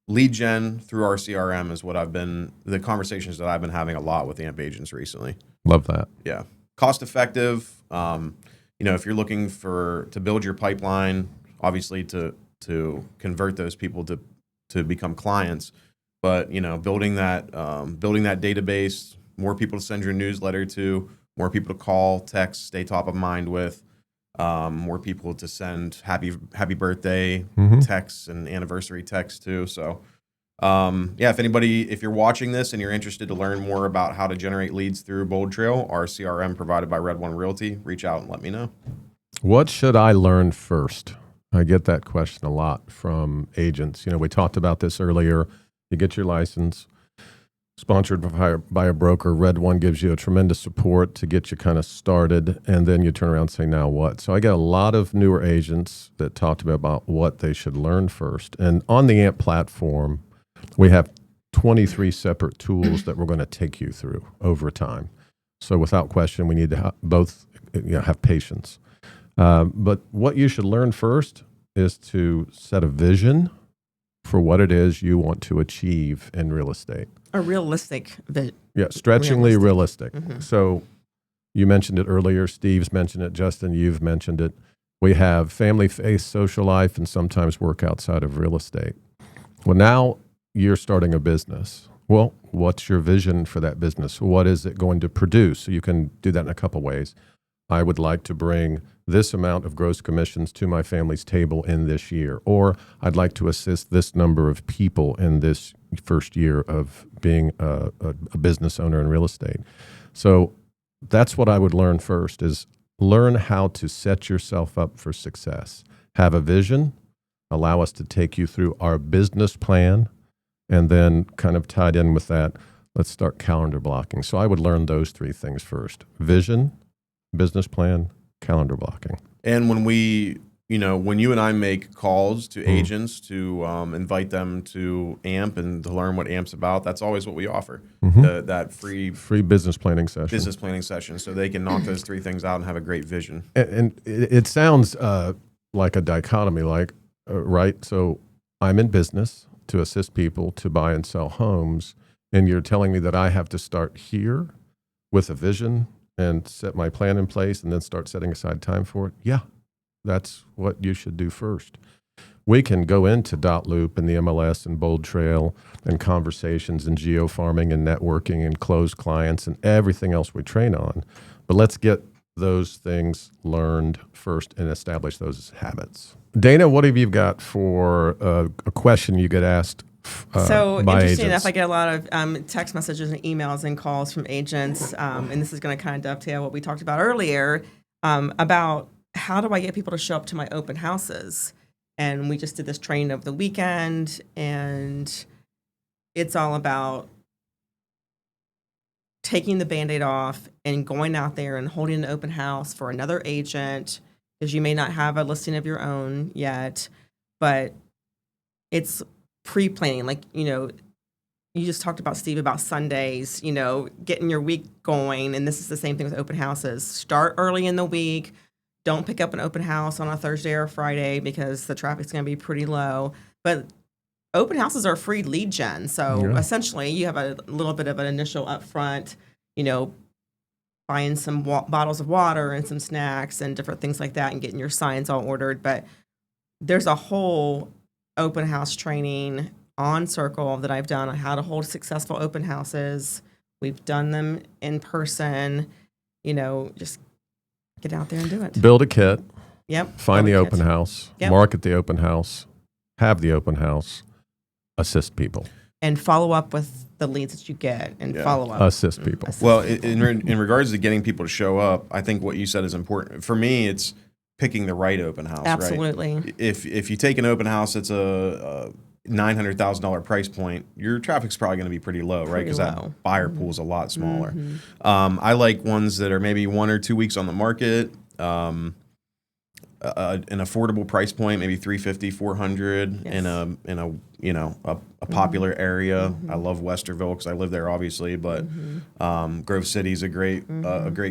Lead gen through our CRM is the conversations that I've been having a lot with AMP agents recently. Love that. Yeah. Cost effective. If you're looking to build your pipeline, obviously to convert those people to become clients, but building that database, more people to send your newsletter to, more people to call, text, stay top of mind with, more people to send happy birthday texts and anniversary texts to. So if you're watching this and you're interested to learn more about how to generate leads through Bold Trail, our CRM provided by Red One Realty, reach out and let me know. What should I learn first? I get that question a lot from agents. We talked about this earlier. You get your license, sponsored by a broker. Red One gives you a tremendous support to get you kind of started, and then you turn around and say, now what? So I get a lot of newer agents that talked about what they should learn first. And on the AMP platform, we have 23 separate tools that we're going to take you through over time. So without question, we need to have patience. But what you should learn first is to set a vision for what it is you want to achieve in real estate. A realistic vision. Yeah, stretchingly realistic. So you mentioned it earlier. Steve's mentioned it. Justin, you've mentioned it. We have family, faith, social life, and sometimes work outside of real estate. Well, now you're starting a business. Well, what's your vision for that business? What is it going to produce? So you can do that in a couple ways. I would like to bring this amount of gross commissions to my family's table in this year, or I'd like to assist this number of people in this first year of being a business owner in real estate. So that's what I would learn first, is learn how to set yourself up for success. Have a vision, allow us to take you through our business plan, and then kind of tied in with that, let's start calendar blocking. So I would learn those three things first: vision, business plan, calendar blocking. And when when you and I make calls to agents to invite them to AMP and to learn what AMP's about, that's always what we offer. That free business planning session. So they can knock those three things out and have a great vision. And it sounds like a dichotomy, right? So I'm in business to assist people to buy and sell homes, and you're telling me that I have to start here with a vision and set my plan in place and then start setting aside time for it? Yeah, that's what you should do first. We can go into Dot Loop and the MLS and Bold Trail and conversations and geo-farming and networking and close clients and everything else we train on. But let's get those things learned first and establish those habits. Dana, what have you got for a question you get asked So by interesting agents? enough, I get a lot of text messages and emails and calls from agents, and this is going to kind of dovetail what we talked about earlier about how do I get people to show up to my open houses? And we just did this training over the weekend, and it's all about taking the Band-Aid off and going out there and holding an open house for another agent, because you may not have a listing of your own yet, but it's pre-planning. you just talked about, Steve, about Sundays, you know, getting your week going. And this is the same thing with open houses. Start early in the week. Don't pick up an open house on a Thursday or a Friday because the traffic's going to be pretty low. But open houses are free lead gen. So essentially, you have a little bit of an initial upfront, you know, buying some bottles of water and some snacks and different things like that and getting your signs all ordered. But there's a whole open house training on Circle that I've done on how to hold successful open houses. We've done them in person, you know, just get out there and do it. Build a kit. Yep. Find the open house. Yep. Market the open house. Have the open house. Assist people. And follow up with the leads that you get and follow up. Assist people. Well, in regards to getting people to show up, I think what you said is important. For me, it's picking the right open house. Absolutely. Right? If you take an open house that's a $900,000 price point, your traffic's probably going to be pretty low, right? Because that buyer pool is a lot smaller. I like ones that are maybe 1 or 2 weeks on the market, an affordable price point, maybe $350, $400 in a you know a popular area. I love Westerville because I live there, obviously, but Grove City's a great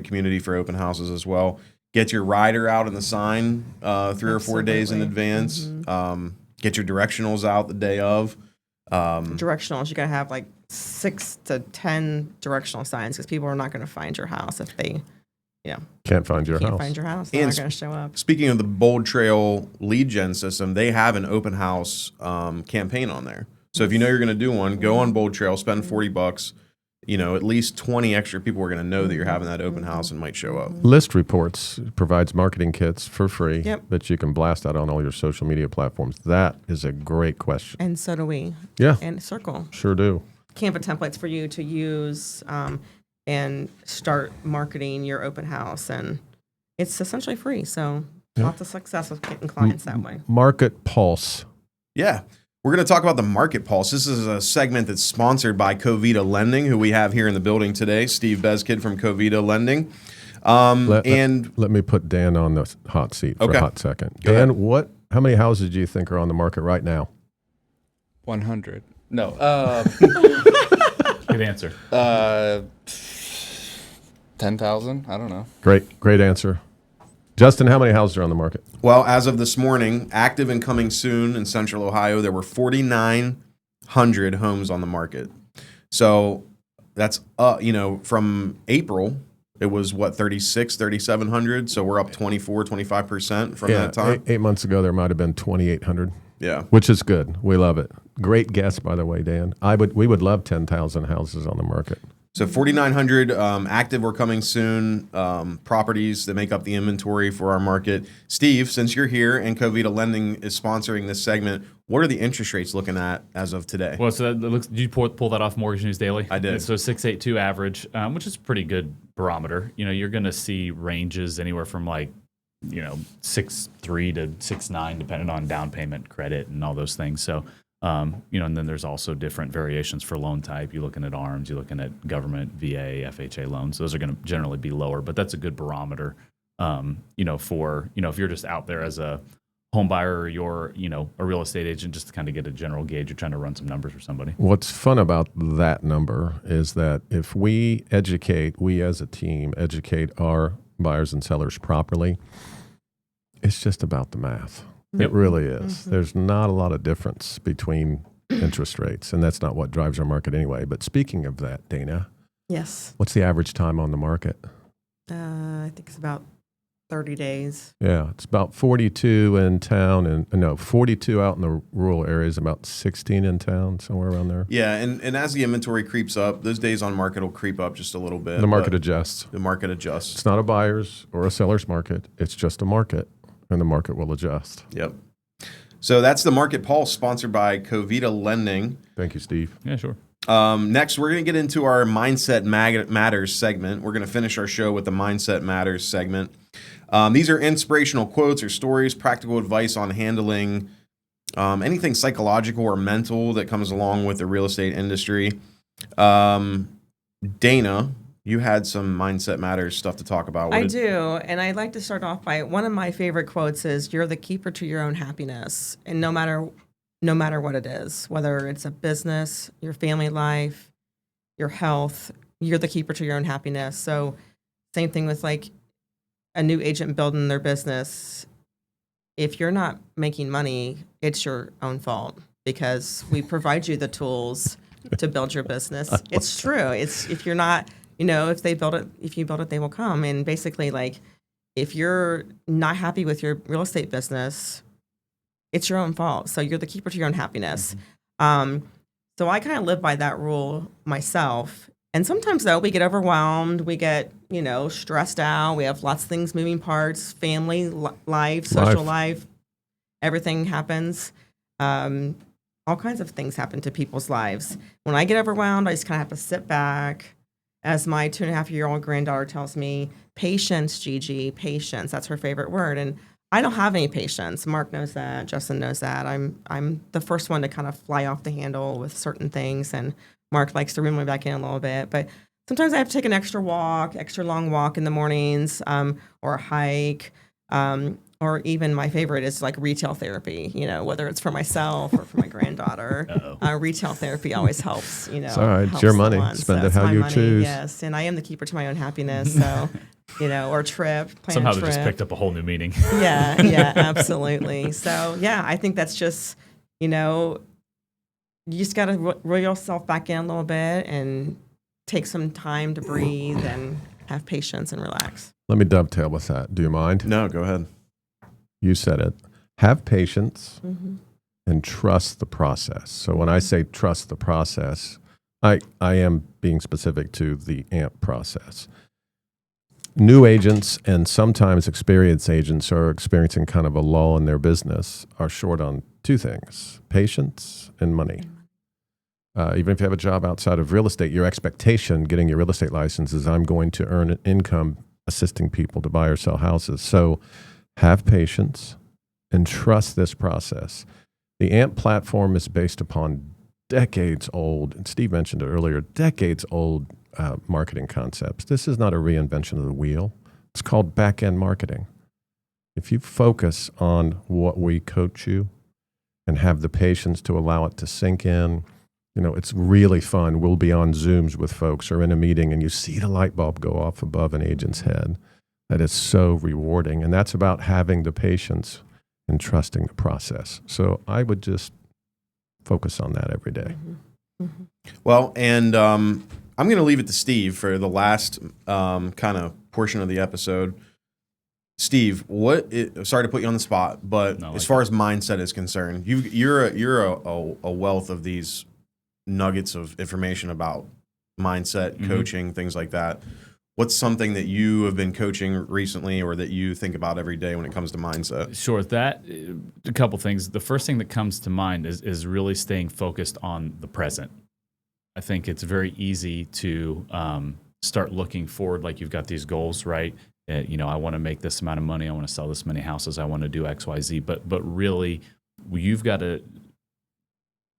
community for open houses as well. Get your rider out in the sign 3 or 4 days in advance. Get your directionals out the day of. Directionals, you got to have like 6 to 10 directional signs because people are not going to find your house if they, can't find your house. Find your house. They're not going to show up. Speaking of the Bold Trail lead gen system, they have an open house campaign on there. So if you know you're going to do one, go on Bold Trail, spend $40. You know, at least 20 extra people are going to know that you're having that open house and might show up. List Reports provides marketing kits for free that you can blast out on all your social media platforms. That is a great question. And so do we. Yeah. And Circle. Sure do. Canva templates for you to use and start marketing your open house. And it's essentially free. So lots of success with getting clients that way. Market Pulse. Yeah. We're going to talk about the Market Pulse. This is a segment that's sponsored by Covita Lending, who we have here in the building today, Steve Beskid from Covita Lending. Let me put Dan on the hot seat for a hot second. Go Dan, ahead. how many houses do you think are on the market right now? 100. No. Good answer. 10,000? I don't know. Great answer. Justin, how many houses are on the market? Well, as of this morning, active and coming soon in Central Ohio, there were 4,900 homes on the market. So that's, from April, it was 3,700. So we're up 25% from that time. 8 months ago, there might have been 2,800. Yeah. Which is good. We love it. Great guess, by the way, Dan. We would love 10,000 houses on the market. So 4,900 active or coming soon properties that make up the inventory for our market. Steve, since you're here and Covita Lending is sponsoring this segment, what are the interest rates looking at as of today? Well, so that looks. Did you pull that off Mortgage News Daily? I did. So 6.82 average, which is a pretty good barometer. You know, you're going to see ranges anywhere from 6.3 to 6.9, depending on down payment, credit, and all those things. So. And then there's also different variations for loan type. You're looking at ARMs, you're looking at government, VA, FHA loans. Those are going to generally be lower, but that's a good barometer, for, if you're just out there as a home buyer or you're, a real estate agent, just to kind of get a general gauge. You're trying to run some numbers for somebody. What's fun about that number is that if we as a team educate our buyers and sellers properly, it's just about the math. It really is. Mm-hmm. There's not a lot of difference between interest rates, and that's not what drives our market anyway. But speaking of that, Dana. Yes. What's the average time on the market? I think it's about 30 days. Yeah, it's about 42 in town, 42 out in the rural areas, about 16 in town, somewhere around there. Yeah, and as the inventory creeps up, those days on market will creep up just a little bit. The market adjusts. The market adjusts. It's not a buyer's or a seller's market. It's just a market. And the market will adjust. Yep. So that's the Market Pulse, sponsored by Covita Lending. Thank you, Steve. Yeah, sure. Next, we're going to get into our Mindset Matters segment. We're going to finish our show with the Mindset Matters segment. These are inspirational quotes or stories, practical advice on handling anything psychological or mental that comes along with the real estate industry. Dana, you had some Mindset Matters stuff to talk about. I do, and I'd like to start off by one of my favorite quotes is, "You're the keeper to your own happiness." And no matter no matter what it is, whether it's a business, your family life, your health, you're the keeper to your own happiness. So same thing with like a new agent building their business. If you're not making money, it's your own fault because we provide you the tools to build your business. It's true. It's if you're not, if you build it, they will come. And basically, like, if you're not happy with your real estate business, it's your own fault. So you're the keeper to your own happiness. So I kind of live by that rule myself. And sometimes, though, we get overwhelmed. We get, stressed out. We have lots of things, moving parts, family life, social life. Everything happens. All kinds of things happen to people's lives. When I get overwhelmed, I just kind of have to sit back. As my 2.5-year-old granddaughter tells me, patience, Gigi, patience. That's her favorite word. And I don't have any patience. Mark knows that. Justin knows that. I'm the first one to kind of fly off the handle with certain things. And Mark likes to reel me back in a little bit. But sometimes I have to take an extra long walk in the mornings, or a hike. Or even my favorite is like retail therapy, whether it's for myself or for my granddaughter. Retail therapy always helps, It's all right. It's your money. Spend it how you choose. Yes. And I am the keeper to my own happiness. So, or trip, plan Somehow a trip. they just picked up a whole new meaning. Yeah, absolutely. So, yeah, I think that's just, you just got to reel yourself back in a little bit and take some time to breathe and have patience and relax. Let me dovetail with that. Do you mind? No, go ahead. You said it. Have patience and trust the process. So when I say trust the process, I am being specific to the AMP process. New agents and sometimes experienced agents are experiencing kind of a lull in their business, are short on two things: patience and money. Even if you have a job outside of real estate, your expectation getting your real estate license is I'm going to earn an income assisting people to buy or sell houses. So have patience and trust this process. The AMP platform is based upon decades old, and Steve mentioned it earlier, decades old marketing concepts. This is not a reinvention of the wheel. It's called back-end marketing. If you focus on what we coach you and have the patience to allow it to sink in, it's really fun. We'll be on Zooms with folks or in a meeting and you see the light bulb go off above an agent's head. That is so rewarding. And that's about having the patience and trusting the process. So I would just focus on that every day. Well, and I'm going to leave it to Steve for the last kind of portion of the episode. Steve, sorry to put you on the spot, but as far as mindset is concerned, you're a wealth of these nuggets of information about mindset, coaching, things like that. What's something that you have been coaching recently or that you think about every day when it comes to mindset? Sure. A couple things. The first thing that comes to mind is really staying focused on the present. I think it's very easy to start looking forward, like you've got these goals, right? I want to make this amount of money. I want to sell this many houses. I want to do X, Y, Z. But really, you've got to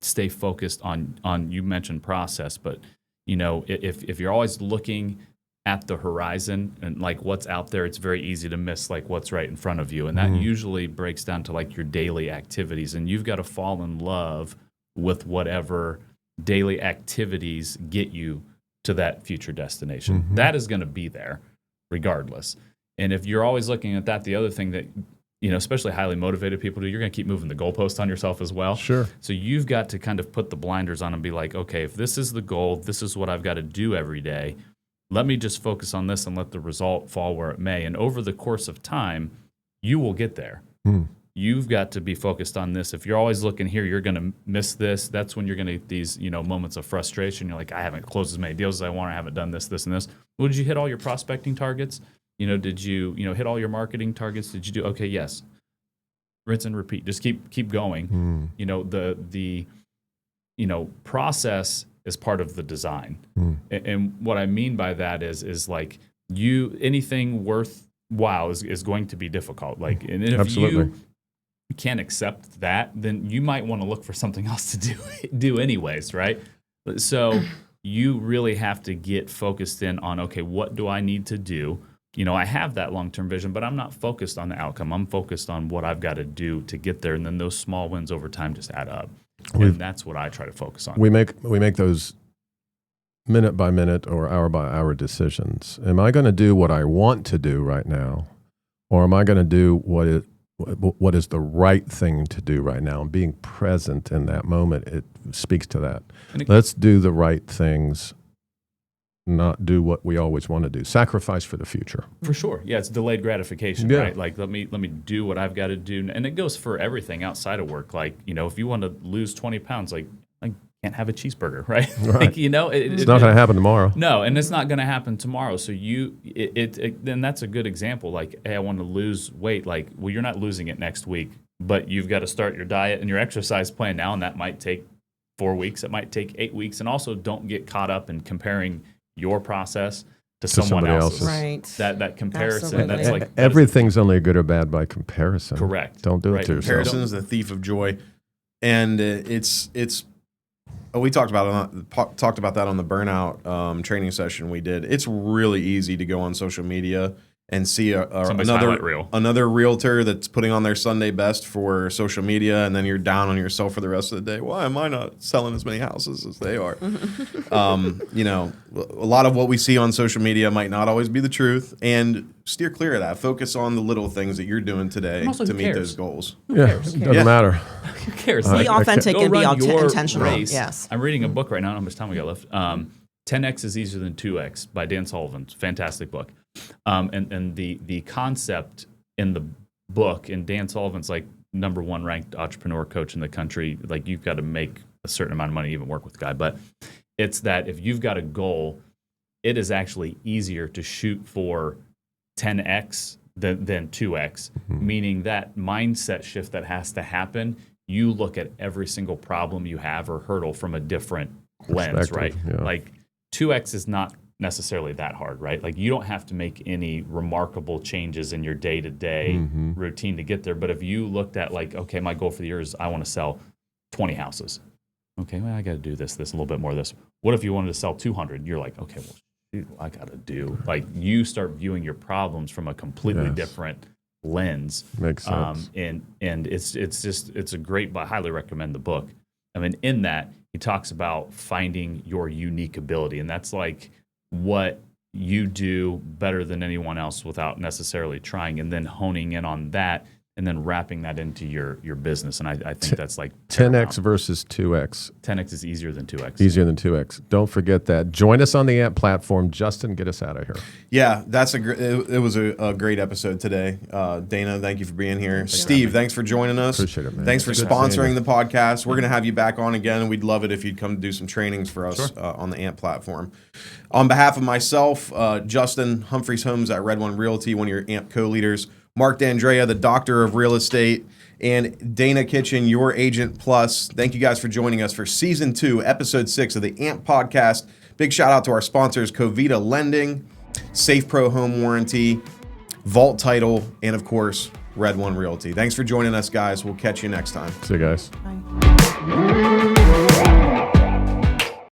stay focused on you mentioned process, but if you're always looking at the horizon and like what's out there, it's very easy to miss like what's right in front of you. And that usually breaks down to like your daily activities. And you've got to fall in love with whatever daily activities get you to that future destination. That is going to be there regardless. And if you're always looking at that, the other thing that, especially highly motivated people do, you're going to keep moving the goalpost on yourself as well. Sure. So you've got to kind of put the blinders on and be like, okay, if this is the goal, this is what I've got to do every day. Let me just focus on this and let the result fall where it may. And over the course of time, you will get there. You've got to be focused on this. If you're always looking here, you're going to miss this. That's when you're going to get these, moments of frustration. You're like, I haven't closed as many deals as I want. I haven't done this, and this. Well, did you hit all your prospecting targets? Did you, hit all your marketing targets? Did you do, okay, yes. Rinse and repeat. Just keep going. The process is part of the design. And what I mean by that is like anything worthwhile is going to be difficult. Like, and if Absolutely. you can't accept that, then you might want to look for something else to do anyways, right? So you really have to get focused in on, okay, what do I need to do I have that long-term vision, but I'm not focused on the outcome. I'm focused on what I've got to do to get there. And then those small wins over time just add up. And that's what I try to focus on. We make those minute by minute or hour by hour decisions. Am I going to do what I want to do right now? Or am I going to do what is the right thing to do right now? And being present in that moment, it speaks to that. Let's do the right things, not do what we always want to do. Sacrifice for the future. For sure. Yeah, it's delayed gratification, right? Like, let me do what I've got to do. And it goes for everything outside of work. Like, if you want to lose 20 pounds, like can't have a cheeseburger, right? Like, it's not going to happen tomorrow. No, and it's not going to happen tomorrow. So then that's a good example. Like, hey, I want to lose weight. Like, well, you're not losing it next week, but you've got to start your diet and your exercise plan now, and that might take 4 weeks. It might take 8 weeks. And also, don't get caught up in comparing your process to someone else's. Right. That comparison. Absolutely. That's like everything's only good or bad by comparison. Correct. Don't do it to yourself. Comparison is the thief of joy, and it's. We talked about that on the burnout training session we did. It's really easy to go on social media and see another realtor that's putting on their Sunday best for social media, and then you're down on yourself for the rest of the day. Why am I not selling as many houses as they are? A lot of what we see on social media might not always be the truth, and steer clear of that. Focus on the little things that you're doing today to meet those goals. Doesn't matter. Who cares? Be authentic and be intentional. Race. Yes. I'm reading a book right now. I don't know how much time we got left. 10X is easier than 2X by Dan Sullivan. Fantastic book. And the concept in the book, and Dan Sullivan's like #1 ranked entrepreneur coach in the country. Like, you've got to make a certain amount of money to even work with the guy. But it's that if you've got a goal, it is actually easier to shoot for 10X than 2X, meaning that mindset shift that has to happen. You look at every single problem you have or hurdle from a different lens, right? Yeah. Like, 2X is not necessarily that hard, right? Like, you don't have to make any remarkable changes in your day-to-day routine to get there. But if you looked at, like, okay, my goal for the year is I want to sell 20 houses. Okay, well, I got to do this, a little bit more of this. What if you wanted to sell 200? You're like, okay, well, shoot, I got to do. Like, you start viewing your problems from a completely different lens. Makes sense. And it's a great, but I highly recommend the book. I mean, in that, he talks about finding your unique ability, and that's like what you do better than anyone else without necessarily trying, and then honing in on that and then wrapping that into your business. And I think that's like 10X versus 2X. 10X is easier than 2X. Easier than 2X. Don't forget that. Join us on the AMP platform. Justin, get us out of here. Yeah, it was a great episode today. Dana, thank you for being here. Steve, thanks for joining us. Appreciate it, man. Thanks for sponsoring the podcast. We're going to have you back on again, and we'd love it if you'd come do some trainings for us on the AMP platform. On behalf of myself, Justin, Humphreys Homes at Red One Realty, one of your AMP co-leaders, Mark Dandrea, the doctor of real estate, and Dana Kitchin, your agent plus. Thank you guys for joining us for Season 2, Episode 6 of the AMP Podcast. Big shout out to our sponsors, Covita Lending, Safe Pro Home Warranty, Vault Title, and of course, Red One Realty. Thanks for joining us, guys. We'll catch you next time. See you guys. Bye.